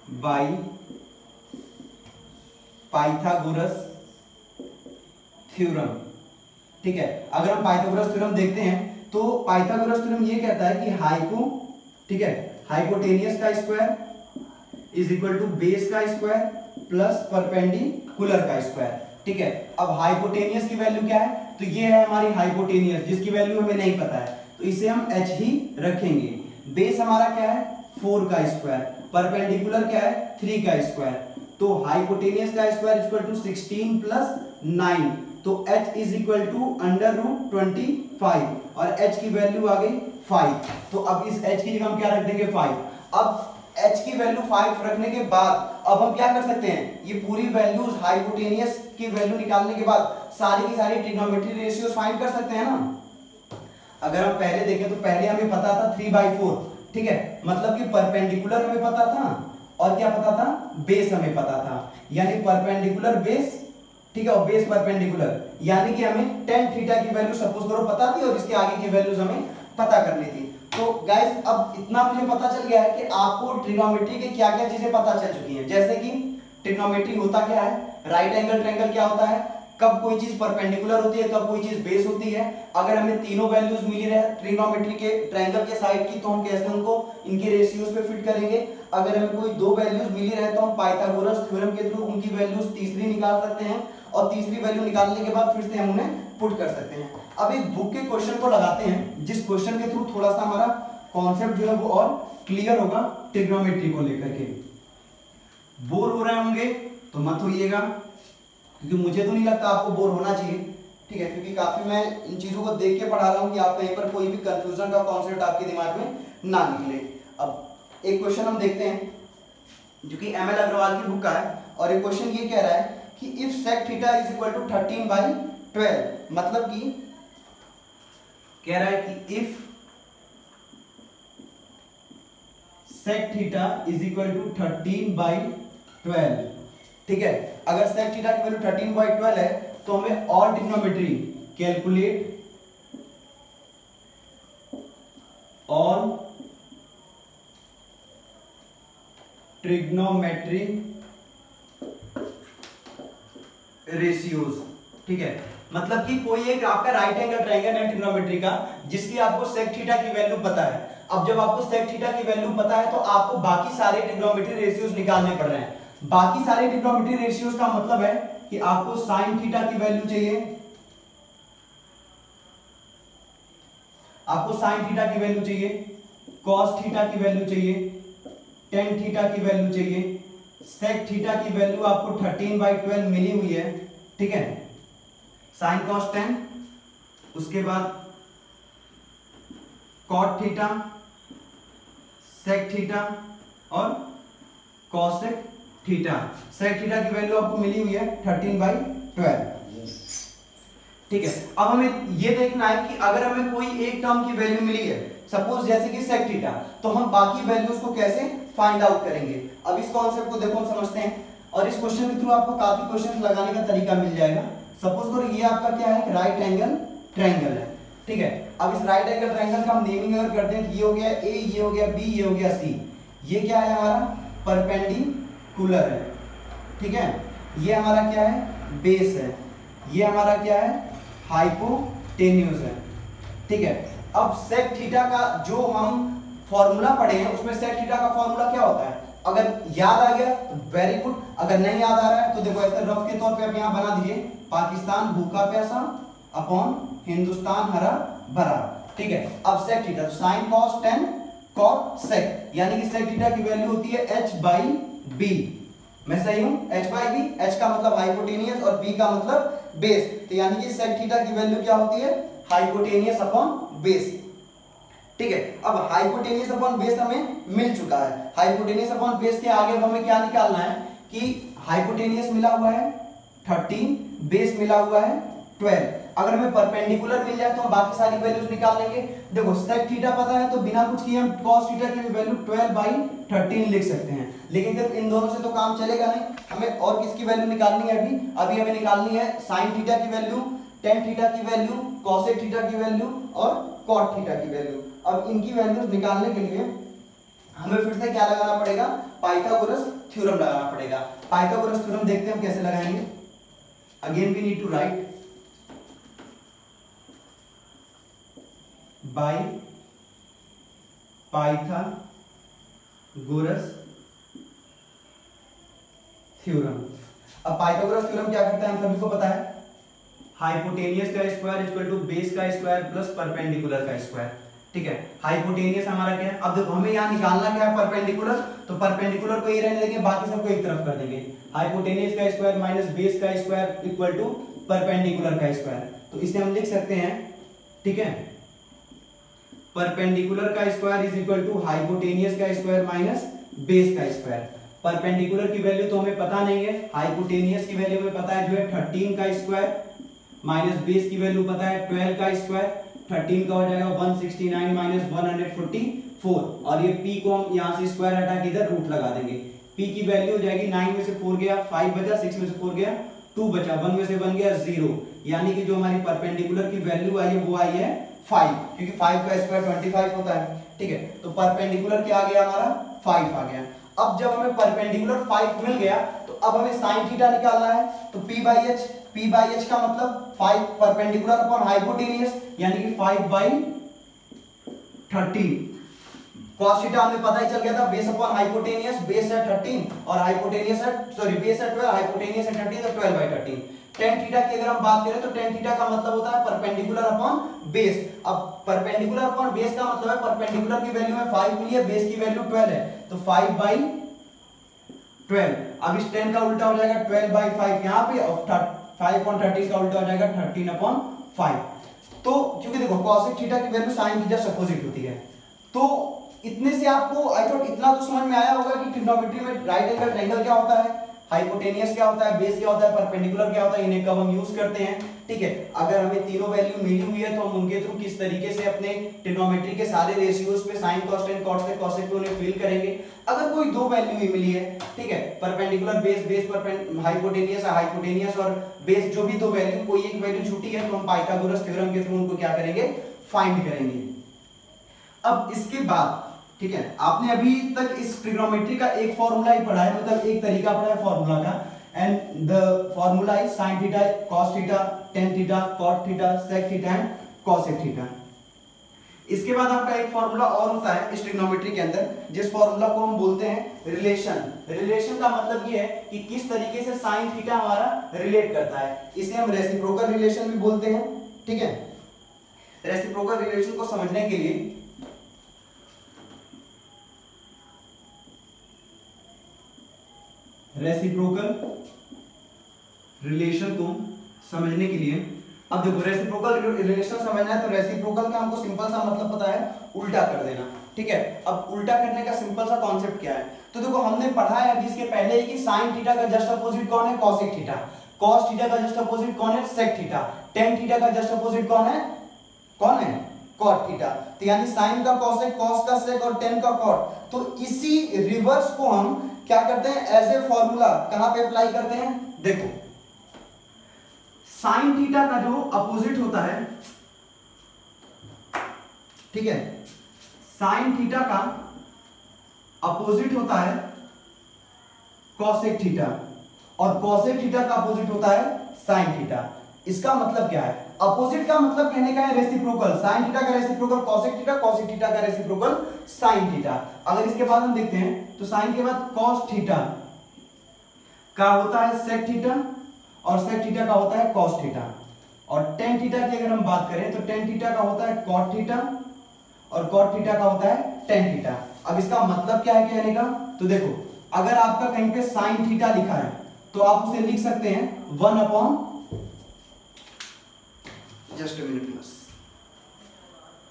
बाय पाइथागोरस थ्योरम। ठीक है, अगर हम पाइथागोरस थ्योरम देखते हैं तो पाइथागोरस थ्योरम ये कहता है कि ठीक है, हाइपोटेनियस का square is equal to base का स्क्वायर प्लस परपेंडिकुलर का स्क्वायर। ठीक है, अब हाइपोटेनियस की वैल्यू क्या है, तो ये है हमारी हाइपोटेनियस जिसकी वैल्यू हमें नहीं पता है, तो इसे हम h ही रखेंगे। बेस हमारा क्या है 4 का स्क्वायर, परपेंडिकुलर क्या है 3 का स्क्वायर, तो हाइपोटेनियस का स्क्वायर इक्वल टू 16 प्लस 9, तो h इज इक्वल टू √25 और h की वैल्यू आ गई 5। तो अब इस h की जगह हम क्या रख देंगे 5। अब h की वैल्यू 5 रखने के बाद अब हम क्या कर सकते हैं, ये पूरी वैल्यूज हाइपोटेनियस की वैल्यू निकालने के बाद सारी की सारी ट्रिग्नोमेट्री रेशियोज फाइंड कर सकते हैं ना। अगर हम पहले देखें तो पहले हमें पता था 3/4, ठीक है, मतलब कि परपेंडिकुलर हमें पता था और क्या पता था, बेस हमें पता था, यानी परपेंडिकुलर बेस, ठीक है, और बेस परपेंडिकुलर, यानी कि हमें tan थीटा की वैल्यू सपोज करो पता थी और इसके आगे की वैल्यूज हमें पता करनी थी। तो गाइस अब इतना मुझे पता चल गया है कि आपको ट्रिग्नोमेट्री के क्या क्या चीजें पता चल चुकी हैं, जैसे कि ट्रिग्नोमेट्री होता क्या है, राइट एंगल ट्रायंगल क्या होता है, कब कोई चीज परपेंडिकुलर होती है, कब कोई चीज बेस होती है। अगर हमें तीनों वैल्यूज मिली रहे ट्रिग्नोमेट्री के ट्रायंगल के साइड की तो हम कैसे उनको इनके रेशियोज पे फिट करेंगे। अगर हमें कोई दो वैल्यूज मिली रहे तो हम पाइथागोरस थ्योरम के थ्रू उनकी वैल्यूज तीसरी निकाल सकते हैं और तीसरी वैल्यू निकालने के बाद फिर से हम उन्हें पुट कर सकते हैं। अब एक बुक के क्वेश्चन को लगाते हैं जिस क्वेश्चन के थ्रू थोड़ा सा हमारा कॉन्सेप्ट जो है वो और क्लियर होगा ट्रिग्नोमेट्री को लेकर के। बोर हो रहे होंगे तो मत होइएगा, क्योंकि मुझे तो नहीं लगता आपको बोर होना चाहिए, ठीक है, क्योंकि काफी मैं इन चीजों को देख के पढ़ा रहा हूं कि आप कहीं पर कोई भी कंफ्यूजन का कॉन्सेप्ट आपके दिमाग में ना निकले। अब एक क्वेश्चन हम देखते हैं जो कि एम एल अग्रवाल की बुक का है और एक क्वेश्चन ये कह रहा है कि if sec theta is equal to 13/12, मतलब कि कह रहा है कि if sec theta is equal to 13/12, ठीक है, अगर सेक थीटा की वैल्यू 13/12 है तो हमें all trigonometry calculate all trigonometry ratios, ठीक है, मतलब कि कोई एक आपका राइट एंगल ट्रायंगल है ट्रिग्नोमेट्री का जिसकी आपको सेक थीटा की वैल्यू पता है। अब जब आपको सेक थीटा की वैल्यू पता है तो आपको बाकी सारे ट्रिग्नोमेट्री रेशियोज निकालने पड़ रहे हैं। बाकी सारे ट्रिग्नोमेट्री रेशियोज का मतलब है कि आपको साइन थीटा की वैल्यू चाहिए, आपको साइन थीटा की वैल्यू चाहिए, कॉस थीटा की वैल्यू चाहिए, टेन थीटा की वैल्यू चाहिए, सेक थीटा की वैल्यू आपको 13/12 मिली हुई है, ठीक है, साइन कॉस टेन, उसके बाद कॉट थीटा, सेक थीटा और कॉसेक थीटा। सेक थीटा की वैल्यू आपको मिली हुई है 13/12, ठीक है। अब हमें यह देखना है कि अगर हमें कोई एक टर्म की वैल्यू मिली है, सपोज जैसे कि सेक थीटा, तो हम बाकी वैल्यूज को कैसे फाइंड आउट करेंगे। अब इस कॉन्सेप्ट को देखो हम समझते हैं और इस क्वेश्चन के थ्रू आपको काफी क्वेश्चन लगाने का तरीका मिल जाएगा। सपोज करो ये आपका क्या है, राइट एंगल ट्रायंगल है, ठीक है। अब इस राइट एंगल ट्रायंगल का हम नेमिंग अगर करते हैं तो ये हो गया ए, ये हो गया बी, ये हो गया सी, ये क्या है हमारा परपेंडिकुलर है, ठीक है, ये हमारा क्या है बेस है, ये हमारा क्या है हाइपोटेन्यूज है, ठीक है। अब सेक थीटा का जो हम फॉर्मूला पढ़े हैं उसमें सेक थीटा का फॉर्मूला क्या होता है, अगर याद आ गया तो वेरी गुड, अगर नहीं याद आ रहा है तो देखो ऐसे रफ के तौर पे आप यहां बना दीजिए, पाकिस्तान भूखा प्यासा अपॉन हिंदुस्तान हरा भरा, ठीक है। अब sec theta sine cos tan cot sec, यानी कि सेक थीटा की वैल्यू होती है h/b, मैं सही हूं, h/b, h का मतलब हाइपोटेनियस और b का मतलब बेस, तो यानी कि सेक थीटा की वैल्यू क्या होती है हाइपोटेनियस अपॉन बेस, ठीक है। अब हाइपोटेनियस अपॉन बेस हमें मिल चुका है, हाइपोटेनियस अपॉन बेस के आगे हमें क्या निकालना है कि हाइपोटेनियस मिला हुआ है 13, बेस मिला हुआ है 12, अगर हमें परपेंडिकुलर मिल जाए तो हम बाकी सारी वैल्यूज निकाल लेंगे। देखो सेक थीटा पता है तो बिना कुछ किए हम कॉस थीटा की वैल्यू 12/13 लिख सकते हैं, लेकिन सिर्फ इन दोनों से तो काम चलेगा नहीं, हमें और किसकी वैल्यू निकालनी है, अभी हमें निकालनी है साइन थीटा की वैल्यू, टेन थीटा की वैल्यू, कॉसेक थीटा की वैल्यू और कॉट थीटा की वैल्यू। अब इनकी वैल्यूज निकालने के लिए हमें फिर से क्या लगाना पड़ेगा, पाइथागोरस थ्योरम लगाना पड़ेगा। पाइथागोरस थ्योरम देखते हैं हम कैसे लगाएंगे। Again we need to write by Pythagoras theorem. अब पाइथागोरस थ्योरम क्या करता है हम सभी को पता है, हाइपोटेनियस का स्क्वायर इक्वल टू बेस का स्क्वायर प्लस परपेंडिकुलर का स्क्वायर। ठीक है, हाइपोटेनियस हमारा क्या है, अब देखो हमें यहाँ निकालना क्या है, परपेंडिकुलर, तो परपेंडिकुलर को ये रहने देंगे, बाकी सबको एक तरफ कर देंगे। हाइपोटेनियस का स्क्वायर माइनस बेस का स्क्वायर इक्वल टू परपेंडिकुलर का स्क्वायर, तो इसे हम लिख सकते हैं, ठीक है, परपेंडिकुलर का square is equal to hypotenuse का स्क्वायर माइनस बेस का स्क्वायर। परपेंडिकुलर की वैल्यू तो हमें पता नहीं है, हाइपोटेनियस की वैल्यू हमें पता है जो है 13 का स्क्वायर माइनस बेस की वैल्यू पता है 12 का स्क्वायर। 13 का हो जाएगा 169 माइनस 144, और ये p को हम यहाँ से स्क्वायर हटा के इधर रूट लगा देंगे। p की वैल्यू हो जाएगी 9 में से 4 गया 5 बचा, 6 में से 4 गया 2 बचा, 1 में से 1 गया 0, यानी कि जो हमारी परपेंडिकुलर की वैल्यू आई है वो आई है 5, क्योंकि 5 का स्क्वायर 25 होता है। ठीक है, तो परपेंडिकुलर क्या आ गया हमारा 5 आ गया। अब जब हमें परपेंडिकुलर 5 मिल गया तो अब हमें sin थीटा निकालना है, तो p बाई h का मतलब 5 परपेंडिकुलर अपॉन हाइपोटेनियस, यानी कि 5/13। cos थीटा हमें पता ही चल गया था, बेस अपॉन हाइपोटेनियस, बेस है 13 और हाइपोटेनियस है, सॉरी बेस है 12, हाइपोटेनियस है 13, तो 12/13। tan थीटा की अगर हम बात करें तो tan थीटा का मतलब होता है परपेंडिकुलर अपॉन बेस। अब परपेंडिकुलर अपॉन बेस का मतलब है परपेंडिकुलर की वैल्यू में 5 मिली है, बेस की वैल्यू 12 है, तो 5/12। अब इस 10 का उल्टा हो जाएगा 12/5 यहाँ पे, और 5/13 का उल्टा हो जाएगा 13/5। तो क्योंकि देखो cosec थीटा की वैल्यू sin की जस्ट अपोजिट होती है, तो इतने से आपको आई थॉट इतना तो समझ में आया होगा कि ट्रिग्नोमेट्री में राइट एंगल ट्रायंगल क्या होता है, हाइपोटेनियस क्या होता है, बेस क्या होता है, परपेंडिकुलर क्या होता है, इन्हें कब हम यूज करते हैं। ठीक है, अगर हमें तीनों वैल्यू मिली हुई है तो हम उनके थ्रू किस तरीके से अपने ट्रिग्नोमेट्री के सारे रेशियोज पे sign cos tan cos sec cosec पे उन्हें फिल करेंगे। अगर कोई दो वैल्यू ही मिली है, ठीक है, परपेंडिकुलर बेस हाइपोटेनियस हाइपोटेनियस और बेस, जो भी दो वैल्यू, कोई एक वैल्यू छूटी है तो हम पाइथागोरस थ्योरम के थ्रू उनको क्या करेंगे, फाइंड करेंगे। अब इसके बाद, ठीक है, आपने अभी तक इस ट्रिग्नोमेट्री का एक फॉर्मूला ही पढ़ा है, मतलब एक तरीका पढ़ा है फॉर्मूला का, and the formula is sin theta cos theta tan theta cot theta sec theta and cosec theta. इसके बाद आपका एक फॉर्मूला और होता है इस ट्रिग्नोमेट्री के अंदर, जिस फॉर्मूला को हम बोलते हैं रिलेशन। रिलेशन का मतलब ये है कि किस तरीके से sin थीटा हमारा रिलेट करता है, इसे हम रेसिप्रोकल रिलेशन भी बोलते हैं। ठीक है, रेसिप्रोकल रिलेशन को समझने के लिए रेसिप्रोकल रिलेशन को समझने के लिए, अब देखो रेसिप्रोकल रिलेशन समझना है तो रेसिप्रोकल का हमको सिंपल सा मतलब पता है, उल्टा कर देना। ठीक है, अब उल्टा करने का सिंपल सा कॉन्सेप्ट क्या है, तो देखो हमने पढ़ा है अभी इसके पहले ही कि sin थीटा का जस्ट अपोजिट कौन है, cosec थीटा, cos थीटा का जस्ट अपोजिट कौन है, sec थीटा, tan थीटा का जस्ट अपोजिट कौन है cot थीटा। तो यानी sin का cosec, cos का sec और tan का cot। तो इसी रिवर्स को हम क्या करते हैं, एज ए फॉर्मूला कहां पे अप्लाई करते हैं, देखो sin थीटा का जो अपोजिट होता है, ठीक है, sin थीटा का अपोजिट होता है cosec थीटा, और cosec थीटा का अपोजिट होता है sin थीटा। इसका मतलब क्या है, अपोजिट का मतलब कहने का है रेसिप्रोकल, sin थीटा का reciprocal cosec theta, cosec theta का रेसिप्रोकल sin थीटा। अगर इसके बाद हम देखते हैं तो sin के बाद cos थीटा का होता है sec थीटा, और sec थीटा का होता है cos थीटा, और tan थीटा की अगर हम बात करें तो tan थीटा का होता है cot थीटा, और cot थीटा का होता है tan थीटा। अब इसका मतलब क्या है कहने का, तो देखो अगर आपका कहीं पे sin थीटा लिखा है तो आप उसे लिख सकते हैं 1 upon, just a minute plus,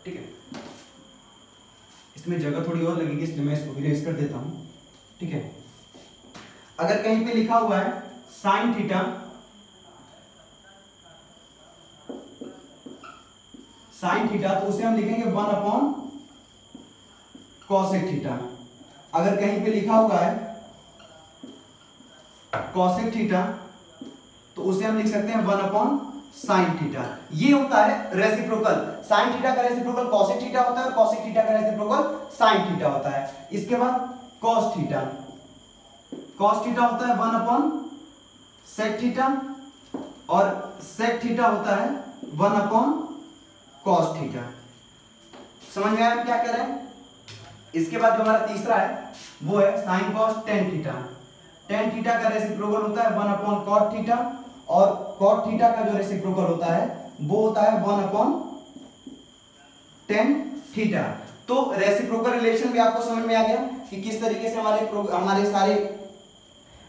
ठीक है, इसमें जगह थोड़ी और लगेगी इसलिए मैं इसको इरेज कर देता हूं। ठीक है, अगर कहीं पे लिखा हुआ है sin थीटा, तो उसे हम लिखेंगे 1 अपॉन cosec थीटा। अगर कहीं पे लिखा हुआ है cosec थीटा तो उसे हम लिख सकते हैं 1 अपॉन साइन थीटा। ये होता है रेसिप्रोकल। साइन थीटा का रेसिप्रोकल कॉसेक थीटा होता है और कॉसेक थीटा का रेसिप्रोकल साइन थीटा होता है। इसके बाद कॉस थीटा, कॉस थीटा होता है 1 अपॉन सेक थीटा और सेक थीटा होता है 1 अपॉन कॉस थीटा। समझ में आया क्या कह रहे हैं? इसके बाद जो हमारा तीसरा है वो है sine cos tan theta. Tan theta का रेसिप्रोकल होता है 1 अपॉन कॉट थीटा और कॉट थीटा का जो रेसिप्रोकल होता है वो होता है 1 अपॉन टेन थीटा। तो रेसिप्रोकल रिलेशन भी आपको समझ में आ गया कि किस तरीके से हमारे सारे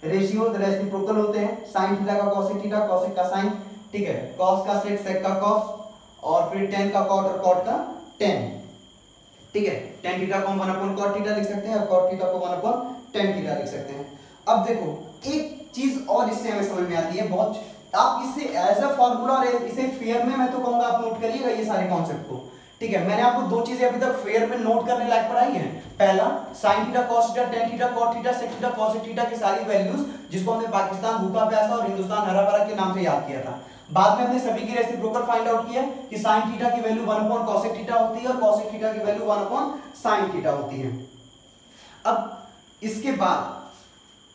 रेशियोज रेसिप्रोकल होते हैं। साइन थीटा का कॉसेक थीटा, कॉसेक का साइन, ठीक है, कॉस का सेक, सेक का कॉस और फिर टेन का कॉट और कॉट का टेन, ठीक है। टेन थीटा को हम 1 अपॉन कॉट थीटा लिख सकते हैं और कॉट थीटा को 1 अपॉन टेन थीटा लिख सकते हैं। अब देखो एक चीज और इससे हमें समझ में आती है बहुत, आप इससे एज अ फार्मूला और इसे फेयर में मैं तो कहूंगा आप नोट करिएगा ये सारे कॉन्सेप्ट को, ठीक है। मैंने आपको दो चीजें अभी तक फेयर में नोट करने लायक पढ़ाई है। पहला sine theta cos theta tan theta cot theta sec theta cosec theta की सारी वैल्यूज जिसको हमने पाकिस्तान भूखा प्यासा और हिंदुस्तान हरा भरा के नाम से याद किया था। बाद में हमने सभी की रेसिप्रोकल फाइंड आउट किया कि साइन थीटा की वैल्यू 1 अपॉन कॉसेक थीटा होती है और कॉसेक थीटा की वैल्यू 1 अपॉन साइन थीटा होती है। अब इसके बाद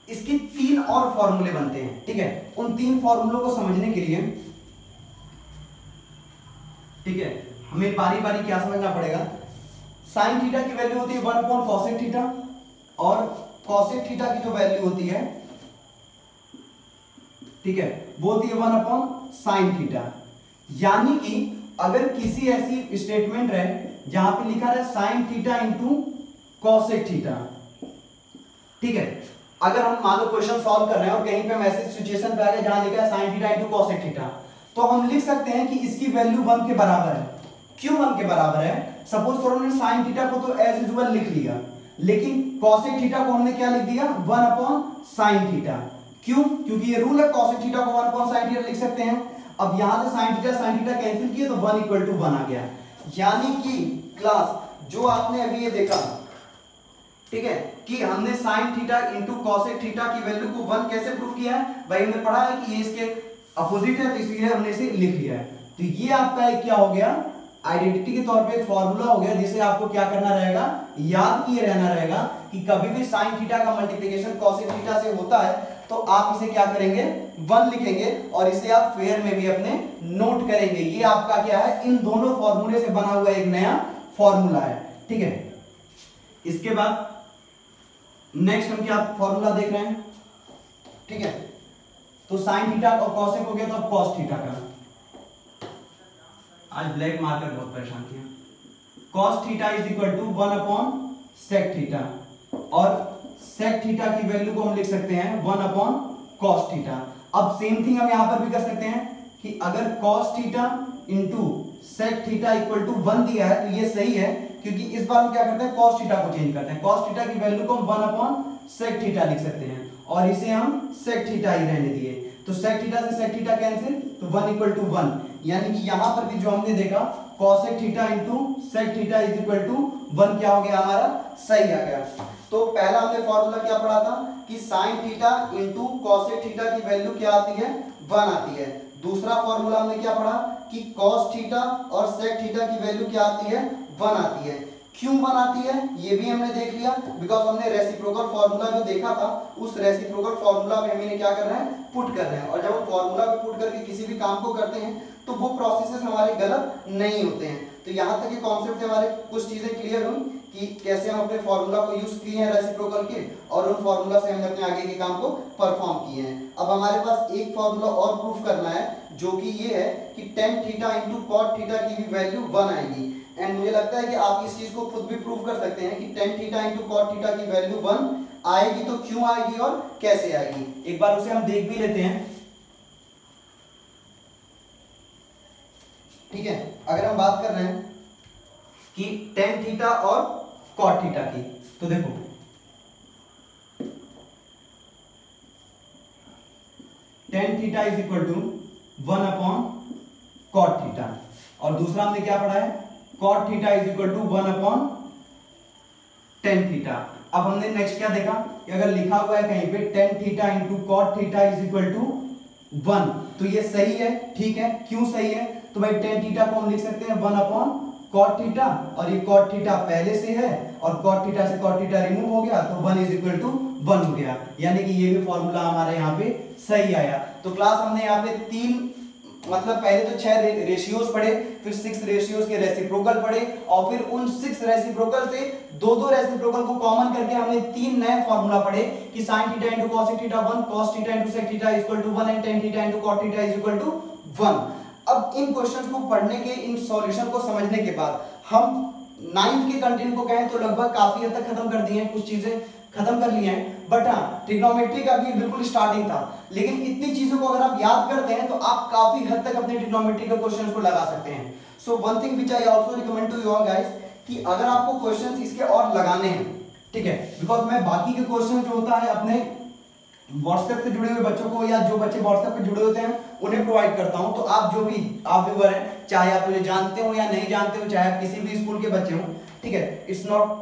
इसके तीन और फॉर्मूले बनते हैं, ठीक है। उन तीन फॉर्मूलों को समझने के लिए, ठीक है, हमें बारी बारी क्या समझना पड़ेगा। साइन थीटा की वैल्यू होती है 1 अपॉन कॉसेक थीटा और कॉसेक थीटा की जो वैल्यू होती है, ठीक है, वो होती है 1 अपॉन साइन थीटा। यानी कि अगर किसी ऐसी स्टेटमेंट रहे जहां पे लिखा रहे sine theta into cosec theta, ठीक है, अगर हम मान लो क्वेश्चन सॉल्व कर रहे हैं और कहीं पे मैसेज सिचुएशन पे आ गया जहां लिखा है sine theta into cosec theta, तो हम लिख सकते हैं कि इसकी वैल्यू 1 के बराबर है। क्यों 1 के बराबर है? सपोज फॉर हमने साइन थीटा को तो एज यूजुअल लिख लिया, लेकिन कॉसेक थीटा को हमने क्या लिख दिया 1 अपॉन साइन थीटा। क्यों? क्योंकि ये रूल है कॉसेक थीटा को 1 अपॉन साइन थीटा लिख सकते हैं। अब यहां से साइन थीटा कैंसिल किए तो 1 इक्वल टू 1 आ गया। यानी कि क्लास जो आपने अभी ये देखा, ठीक है, कि हमने sine theta into cosec theta की वैल्यू को 1 कैसे प्रूव किया है, भाई हमने पढ़ा है कि ये इसके अपोजिट है तो इसलिए हमने इसे लिख लिया है। तो ये आपका एक क्या हो गया, आइडेंटिटी के तौर पे एक फॉर्मूला हो गया जिसे आपको क्या करना रहेगा, याद किए रहना रहेगा कि कभी भी साइन थीटा का मल्टीप्लिकेशन कॉसेक थीटा से होता है तो आप इसे क्या करेंगे 1 लिखेंगे और इसे आप फेयर में भी अपने नोट करेंगे। ये आपका क्या है, इन दोनों फॉर्मूले से बना हुआ एक नया फॉर्मूला है, ठीक है। इसके बाद नेक्स्ट हम क्या फॉर्मूला देख रहे हैं, ठीक है, तो साइन थीटा और कॉसेक हो गया तो अब कॉस थीटा का। आज ब्लैक मार्कर बहुत परेशान किया। Cos theta is equal to 1 upon sec theta और सेक थीटा की वैल्यू को हम लिख सकते हैं 1 अपॉन कॉस थीटा। अब सेम थिंग हम यहां पर भी कर सकते हैं कि अगर cos theta into sec theta equal to 1 दिया है तो ये सही है, क्योंकि इस बार हम क्या करते हैं कॉस थीटा को चेंज करते हैं। कॉस थीटा की वैल्यू को हम 1 अपॉन सेक थीटा लिख सकते हैं और इसे हम सेक थीटा ही रहने दिए। तो सेक थीटा से सेक थीटा कैंसिल तो 1 इक्वल टू 1। यानी कि यहां पर भी जो हमने देखा cosec theta into sec theta is equal to 1 क्या हो गया हमारा, सही आ गया। तो पहला हमने फॉर्मूला क्या पढ़ा था कि sine theta into cosec theta की वैल्यू क्या आती है 1 आती है। दूसरा फॉर्मूला हमने क्या पढ़ा कि कॉस थीटा और सेक थीटा की वैल्यू क्या आती है 1 आती है। क्यों 1 आती है ये भी हमने देख लिया, बिकॉज हमने रेसिप्रोकल फॉर्मूला जो देखा था उस रेसिप्रोकल फॉर्मूला में हम इन्हें क्या कर रहे हैं, पुट कर रहे हैं। और जब हम फॉर्मूला पे पुट करके किसी भी काम को करते हैं तो वो प्रोसेसेस हमारे गलत नहीं होते हैं। तो यहाँ तक ये कॉन्सेप्ट से हमारे कुछ चीजें क्लियर हुई कि कैसे हम अपने फॉर्मूला को यूज किए हैं रेसिप्रोकल के और उन फॉर्मूला से हमने अपने आगे के काम को परफॉर्म किए हैं। अब हमारे पास एक फॉर्मूला और प्रूफ करना है जो कि ये है कि tan theta into cot theta की भी वैल्यू 1 आएगी। एंड मुझे लगता है कि आप इस चीज को खुद भी प्रूव कर सकते हैं कि tan theta into cot theta की वैल्यू 1 आएगी। तो क्यों आएगी और कैसे आएगी, एक बार उसे हम देख भी लेते हैं, ठीक है। अगर हम बात कर रहे हैं कि टेन थीटा और कॉट थीटा की, तो देखो tan theta is equal to 1 upon cot theta और दूसरा हमने क्या पढ़ा है cot theta is equal to 1 upon tan theta. अब हमने नेक्स्ट क्या देखा कि अगर लिखा हुआ है कहीं पे tan theta into cot theta is equal to 1, तो ये सही है, ठीक है। क्यों सही है? तो भाई टेन थीटा को हम लिख सकते हैं 1 अपॉन कॉट थीटा, और ये कॉट थीटा पहले से है और कॉट थीटा से कॉट थीटा रिमूव हो गया तो 1 इज इक्वल टू 1 हो गया, यानी कि ये भी फॉर्मूला हमारे यहाँ पे सही आया। तो क्लास हमने यहाँ पे 3 मतलब पहले तो 6 रेशियोज पढ़े, फिर 6 रेशियोज के रेसिप्रोकल पढ़े, और फिर उन 6 रेसिप्रोकल से 2-2 रेसिप्रोकल को कॉमन करके हमने 3 नए फॉर्मूला पढ़े कि sin theta into cos theta 1, cos theta into sec theta equal to 1 and tan theta into cot theta is equal to 1। अब इन क्वेश्चन को पढ़ने के, इन सॉल्यूशन को समझने के बाद हम 9th के कंटेंट को कहें तो लगभग काफी हद तक खत्म कर दिए हैं, कुछ चीजें खत्म कर लिए हैं, बट हाँ ट्रिग्नोमेट्री का भी बिल्कुल स्टार्टिंग था। लेकिन इतनी चीजों को अगर आप याद करते हैं तो आप काफी हद तक अपने ट्रिग्नोमेट्री के क्वेश्चंस को लगा सकते हैं। So one thing which I also recommend to you guys कि अगर आपको क्वेश्चंस इसके और लगाने हैं, ठीक है, बिकॉज मैं बाकी के क्वेश्चन जो होता है अपने व्हाट्सएप से जुड़े हुए बच्चों को या जो बच्चे व्हाट्सएप पे जुड़े होते हैं उन्हें प्रोवाइड करता हूं। तो आप जो भी आप व्यूअर हैं, चाहे आप मुझे जानते हो या नहीं जानते हो, चाहे आप किसी भी स्कूल के बच्चे हो, ठीक है, इट्स नॉट,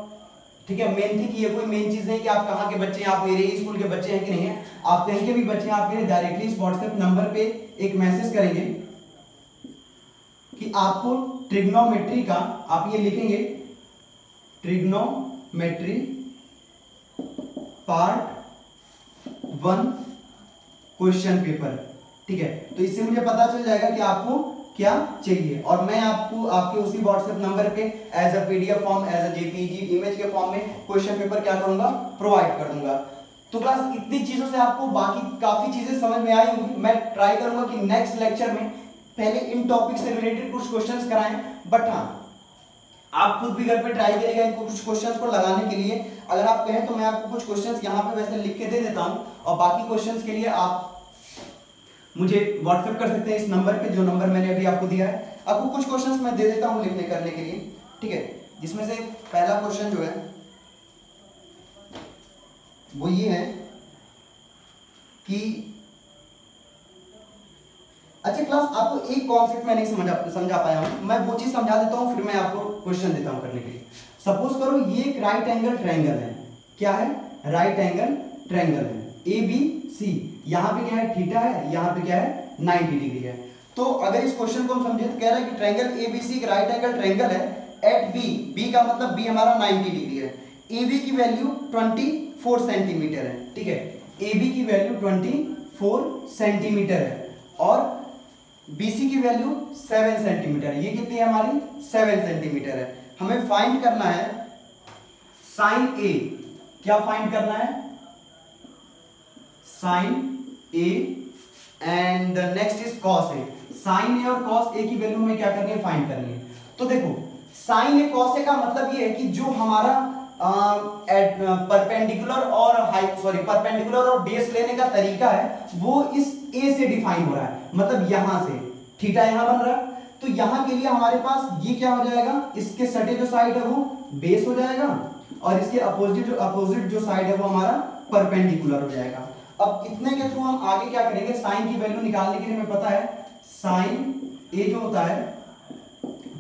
ठीक है, मेन थी कि ये कोई मेन चीज नहीं कि आप कहाँ के बच्चे हैं, आप मेरे ही स्कूल के बच्चे हैं कि नहीं है, आप कहीं के भी बच्चे हैं, आप मेरे डायरेक्टली इस व्हाट्सएप नंबर पे एक मैसेज करेंगे कि आपको ट्रिग्नोमेट्री का, आप ये लिखेंगे ट्रिग्नोमेट्री पार्ट 1 क्वेश्चन पेपर, ठीक है। तो इससे मुझे पता चल जाएगा कि आपको क्या चाहिए, और मैं आपको आपके उसी व्हाट्सएप नंबर पे as a PDF form, as a JPG image के फॉर्म में क्वेश्चन पेपर क्या करूंगा, प्रोवाइड कर दूंगा। तो क्लास इतनी चीजों से आपको बाकी काफी चीजें समझ में आई होंगी। मैं ट्राई करूंगा कि नेक्स्ट लेक्चर में पहले इन टॉपिक से रिलेटेड कुछ क्वेश्चंस कराएं, बट हाँ आप खुद भी घर पे ट्राई करिएगा इनको कुछ क्वेश्चंस को लगाने के लिए। अगर आप कहें तो मैं आपको कुछ क्वेश्चंस यहाँ पे वैसे लिख के दे देता हूँ, और बाकी क्वेश्चंस के लिए आप मुझे व्हाट्सएप कर सकते हैं इस नंबर पे, जो नंबर मैंने अभी आपको दिया है। आपको कुछ क्वेश्चंस मैं दे देता हूँ लिखने करने के लिए, ठीक है, जिसमें से पहला क्वेश्चन जो है वो ये है कि अच्छा क्लास आपको एक कॉन्सेप्ट मैं नहीं समझा पाया हूं, मैं वो चीज समझा देता हूं, फिर मैं आपको क्वेश्चन देता हूं करने के लिए। सपोज करो ये एक राइट एंगल ट्रायंगल है, क्या है, राइट एंगल ट्रायंगल है, ए बी सी, यहाँ पे क्या है, थीटा है, यहाँ पे क्या है, 90 डिग्री है। तो अगर इस क्वेश्चन को हम समझे तो कह रहा है कि ट्रायंगल ए बी सी एक राइट एंगल ट्रायंगल है एट बी, बी का मतलब बी हमारा 90 डिग्री है, ए बी की वैल्यू 24 सेंटीमीटर है, ठीक है, ए बी की वैल्यू 24 सेंटीमीटर है, और BC की वैल्यू 7 सेंटीमीटर है। ये कितनी है हमारी, 7 सेंटीमीटर है। हमें फाइंड करना है साइन A, क्या फाइंड करना है, sine A, and next is cos A। Sine A और कॉस A की वैल्यू हमें क्या करनी है, फाइंड करनी है। तो देखो साइन A कॉस A का मतलब ये है कि जो हमारा परपेंडिकुलर और परपेंडिकुलर और बेस लेने का तरीका है वो इस ए से डिफाइन हो रहा है, मतलब यहां से थीटा यहां बन रहा है, तो यहां के लिए हमारे पास ये क्या हो जाएगा, इसके सटे जो साइड है वो बेस हो जाएगा, और इसके अपोजिट जो साइड है वो हमारा परपेंडिकुलर हो जाएगा। अब इतने के थ्रू हम आगे क्या करेंगे, साइन की वैल्यू निकालने के लिए हमें पता है साइन ए जो होता है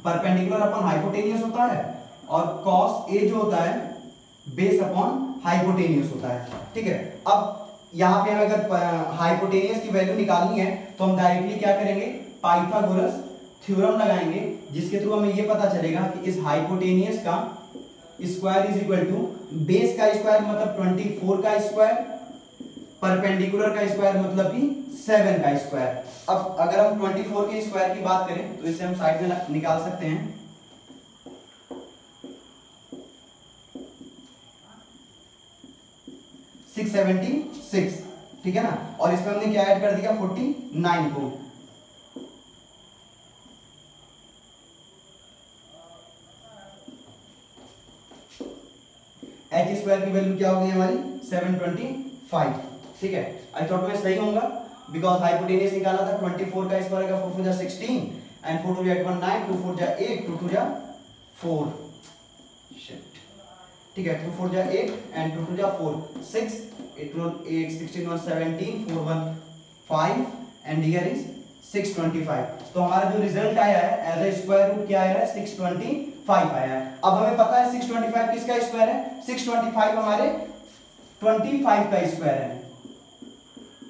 परपेंडिकुलर अपॉन हाइपोटेनियस होता है, और कॉस ए जो होता है बेस अपॉन हाइपोटेनियस होता है, ठीक है। अब यहाँ पे हमें अगर हाइपोटेनियस की वैल्यू निकालनी है तो हम डायरेक्टली क्या करेंगे, पाइथागोरस थ्योरम लगाएंगे, जिसके थ्रू हमें ये पता चलेगा कि इस हाइपोटेनियस का square is equal to base का स्क्वायर मतलब 24 का स्क्वायर, परपेंडिकुलर का स्क्वायर मतलब कि 7 का स्क्वायर। अब अगर हम 24 के स्क्वायर की बात करें तो इसे हम साइड में निकाल सकते हैं, 676, ठीक है ना, और इसमें हमने क्या ऐड कर दिया, 49 को, एच स्क्वायर की वैल्यू क्या हो गई हमारी 725, ठीक है। आई थॉट मैं सही होऊंगा बिकॉज हाइपोटेनियस निकाला था 24 का स्क्वायर का 4 4 जा 16 एंड 4 2 जा 8 9 2 4 जा 8 2 2 जा 4, ठीक है, 2 4 जा 8 एंड 2 2 जा 4 6 8 8 16 1 17 4 1 5 एंड हियर इज 625। तो हमारा जो रिजल्ट आया है एज अ स्क्वायर रूट क्या आया है, 625 आया है। अब हमें पता है 625 किसका स्क्वायर है, 625 हमारे 25 का स्क्वायर है,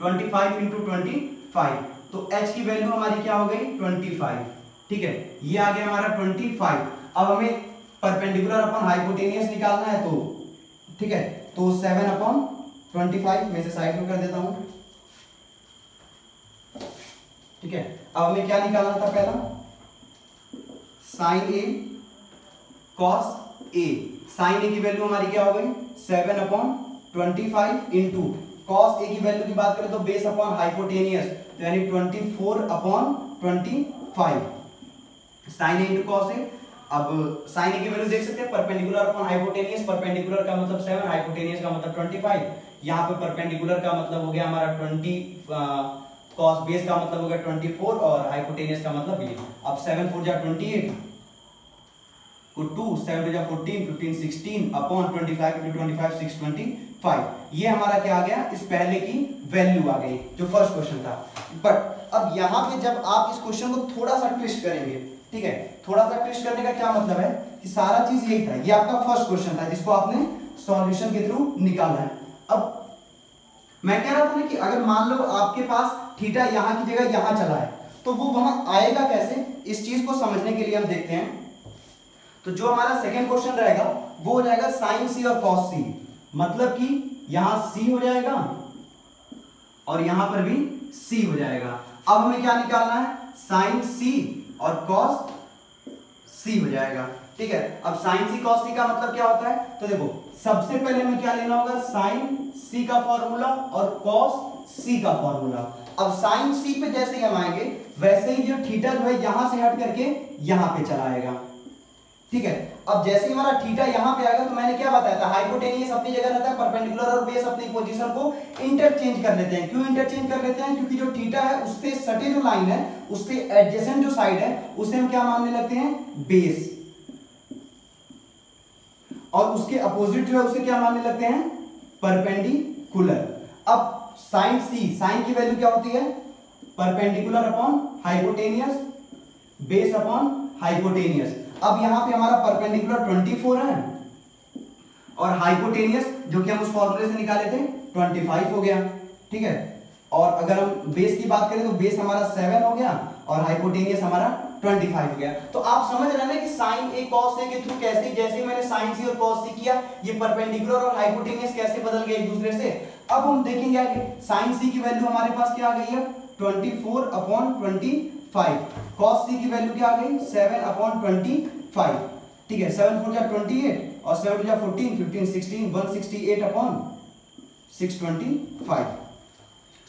25 into 25 तो h की वैल्यू हमारी क्या हो गई 25, ठीक है, ये आ गया हमारा 25। अब हमें परपेंडिकुलर अपन हाइपोटेनियस निकालना है, तो ठीक है, तो 7/25 में से साइड में कर देता हूं, ठीक है। अब हमें क्या निकालना था, पहला sign A cos A, sign ए की वैल्यू हमारी क्या हो गई 7/25 इंटू कॉस ए की वैल्यू की बात करें तो बेस अपॉन हाइपोटेनियस, तो यानी 24/25 sign A into cos A. अब साइन ए की वैल्यू देख सकते हैं, परपेंडिकुलर अपॉन हाइपोटेनियस, परपेंडिकुलर का मतलब 7, हाइपोटेनियस का मतलब 25। यहाँ पे परपेंडिकुलर का मतलब हो गया हमारा 20, कॉस बेस का मतलब हो गया 24 और हाइपोटेनियस का मतलब ये। अब 7 4 जा 28 को 2, 7 2 जा 14, 15 16 अपॉन 25 into 25 625, ये हमारा क्या आ गया, इस पहले की वैल्यू आ गई जो फर्स्ट क्वेश्चन था। बट अब यहाँ पे जब आप इस क्वेश्चन को थोड़ा सा ट्विस्ट करेंगे, ठीक है, थोड़ा सा ट्विस्ट करने का क्या मतलब है कि सारा चीज यही था, ये आपका फर्स्ट क्वेश्चन था जिसको आपने सॉल्यूशन के थ्रू निकाला है। अब मैं कह रहा था ना कि अगर मान लो आपके पास थीटा यहाँ की जगह यहाँ चला है, तो वो वहां आएगा कैसे, इस चीज को समझने के लिए हम देखते हैं। तो जो हमारा सेकेंड क्वेश्चन रहेगा वो हो जाएगा साइन सी और कॉस सी, मतलब कि यहां सी हो जाएगा और यहां पर भी सी हो जाएगा। अब हमें क्या निकालना है, साइन सी और कॉस सी हो जाएगा, ठीक है। अब साइन सी कॉस सी का मतलब क्या होता है, तो देखो सबसे पहले हमें क्या लेना होगा, साइन सी का फॉर्मूला और कॉस सी का फॉर्मूला। अब साइन सी पे जैसे ही हम आएंगे वैसे ही जो थीटा जो है यहां से हट करके यहां पे चला आएगा, ठीक है। अब जैसे ही हमारा थीटा यहां पे आएगा तो मैंने क्या बताया था, हाइपोटेनियस अपनी जगह रहता है, परपेंडिकुलर और बेस अपनी पोजीशन को इंटरचेंज कर लेते हैं। क्यों इंटरचेंज कर लेते हैं, क्योंकि जो थीटा है उससे सटे जो लाइन है, उससे एडजेसेंट जो साइड है उसे हम क्या मानने लगते हैं, बेस, और उसके अपोजिट जो है उसे क्या मानने लगते हैं, परपेंडिकुलर। अब साइन सी, साइन की वैल्यू क्या होती है, perpendicular upon hypotenuse, base upon hypotenuse. अब यहां पे हमारा परपेंडिकुलर 24 है और हाइपोटेनियस जो कि हम उस फॉर्मूले से निकाले थे 25 हो गया, ठीक है। और अगर हम बेस की बात करें तो बेस हमारा 7 हो गया और हाइपोटेनियस हमारा 25 हो गया। तो आप समझ रहे हैं ना कि साइन ए कॉस ए के थ्रू कैसे, जैसे मैंने साइन सी और कॉस सी किया, ये परपेंडिकुलर और हाइपोटेनियस कैसे बदल गए एक दूसरे से। अब हम देखेंगे आगे, साइन सी की वैल्यू हमारे पास क्या आ गई है, 24/25, कॉस सी की वैल्यू क्या आ गई, 7/25, ठीक है। 7 4 जा 28 और 7 2 जा 14, 15 16, 168/625,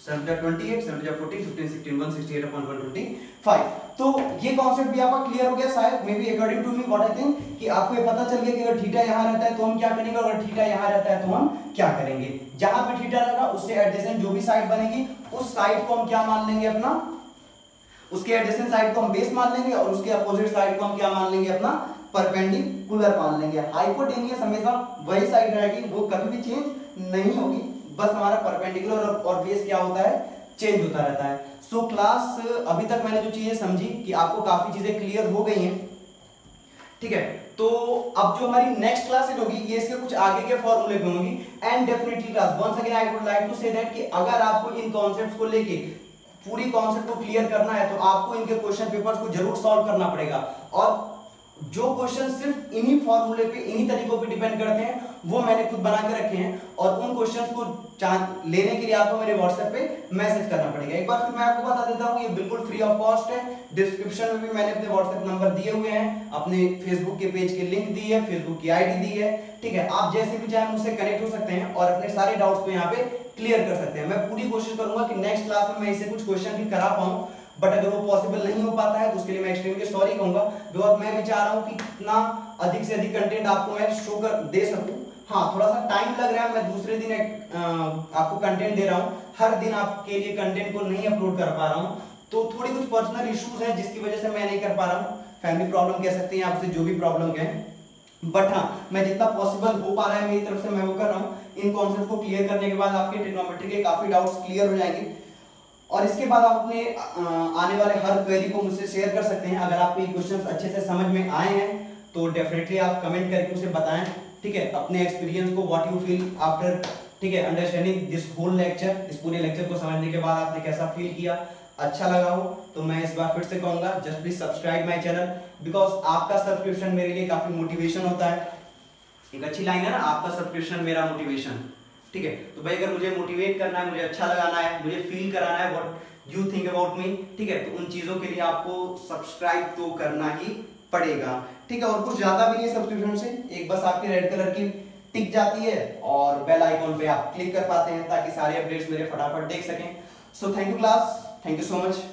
7 जा 28, 7 जा 14, 15 16, 168/125। तो ये कॉन्सेप्ट भी आपका क्लियर हो गया शायद, maybe according to me what I think, कि आपको ये पता चल गया कि अगर थीटा यहां रहता है तो हम क्या करेंगे, और अगर थीटा यहां रहता है तो हम क्या करेंगे। जहां पे थीटा रहेगा उससे एडजेसेंट जो भी साइड बनेगी उस साइड को हम क्या मान लेंगे, अपना उसके एडजेसेंट साइड को हम बेस मान लेंगे और उसके अपोजिट साइड को हम क्या मान लेंगे, अपना परपेंडिकुलर मान लेंगे। हाइपोटेनियस हमेशा वही साइड रहेगी, वो कभी भी चेंज नहीं होगी, बस हमारा परपेंडिकुलर और बेस क्या होता है, चेंज होता रहता है। सो क्लास अभी तक मैंने जो चीजें समझी कि आपको काफी चीजें क्लियर हो गई हैं, ठीक है। तो अब जो हमारी नेक्स्ट क्लासेज होगी ये इसके कुछ आगे के फॉर्मूले पे होंगी। And definitely class once again I would like to say that कि अगर आपको इन कॉन्सेप्ट्स को लेके पूरी कॉन्सेप्ट को क्लियर करना है तो आपको इनके क्वेश्चन पेपर्स को जरूर सॉल्व करना पड़ेगा। और जो क्वेश्चन सिर्फ इन्हीं फॉर्मूले पे, इन्हीं तरीकों पे डिपेंड करते हैं वो मैंने खुद बना के रखे हैं, और उन क्वेश्चंस को लेने के लिए आपको मेरे व्हाट्सएप पे मैसेज करना पड़ेगा। एक बार फिर मैं आपको बता देता हूँ, ये बिल्कुल फ्री ऑफ कॉस्ट है। डिस्क्रिप्शन में भी मैंने अपने व्हाट्सएप नंबर दिए हुए हैं, अपने फेसबुक के पेज की लिंक दी है, फेसबुक की आईडी दी है, ठीक है। आप जैसे भी चाहे मुझसे कनेक्ट हो सकते हैं और अपने सारे डाउट्स को यहाँ पे क्लियर कर सकते हैं। मैं पूरी कोशिश करूंगा कि नेक्स्ट क्लास में मैं इसे कुछ क्वेश्चन भी करा पाऊँ, बट अगर वो पॉसिबल नहीं हो पाता है तो उसके लिए मैं एक्सट्रीमली सॉरी कहूंगा, बिकॉज मैं भी चाह रहा हूं कि कितना अधिक से अधिक कंटेंट आपको मैं शो कर दे सकूं। हाँ, थोड़ा सा टाइम लग रहा है, मैं दूसरे दिन आपको कंटेंट दे रहा हूं, हर दिन आपके लिए कंटेंट को नहीं अपलोड कर पा रहा हूं, तो थोड़ी कुछ पर्सनल इश्यूज हैं जिसकी वजह से मैं नहीं कर पा रहा हूं। फैमिली प्रॉब्लम कह सकते हैं, आपसे जो भी प्रॉब्लम कहें, बट हाँ मैं जितना पॉसिबल हो पा रहा है मेरी तरफ से मैं वो कर रहा हूँ। इन कॉन्सेप्ट को क्लियर करने के बाद आपके ट्रिग्नोमेट्री के काफी डाउट्स क्लियर हो जाएंगे, और इसके बाद आप अपने आने वाले हर क्वेरी को मुझसे शेयर कर सकते हैं। अगर आपको ये क्वेश्चंस अच्छे से समझ में आए हैं तो डेफिनेटली आप कमेंट करके उसे बताएं, ठीक है, अपने एक्सपीरियंस को, व्हाट यू फील आफ्टर, ठीक है, अंडरस्टैंडिंग दिस होल लेक्चर, इस पूरे लेक्चर को समझने के बाद आपने कैसा फील किया। अच्छा लगा हो तो मैं इस बार फिर से कहूंगा just please subscribe my channel, because आपका सब्सक्रिप्शन मेरे लिए काफी मोटिवेशन होता है। एक अच्छी लाइन है ना, आपका सब्सक्रिप्शन मेरा मोटिवेशन। ठीक है, तो भाई अगर मुझे मोटिवेट करना है, मुझे अच्छा लगाना है, मुझे फील कराना है what you think about me, ठीक है, तो उन चीजों के लिए आपको सब्सक्राइब तो करना ही पड़ेगा। ठीक है, और कुछ ज्यादा भी नहीं सब्सक्रिप्शन से, एक बस आपकी रेड कलर की टिक जाती है और बेल आइकॉन पे आप क्लिक कर पाते हैं ताकि सारे अपडेट्स मेरे फटाफट देख सकें। So thank you class, thank you so much.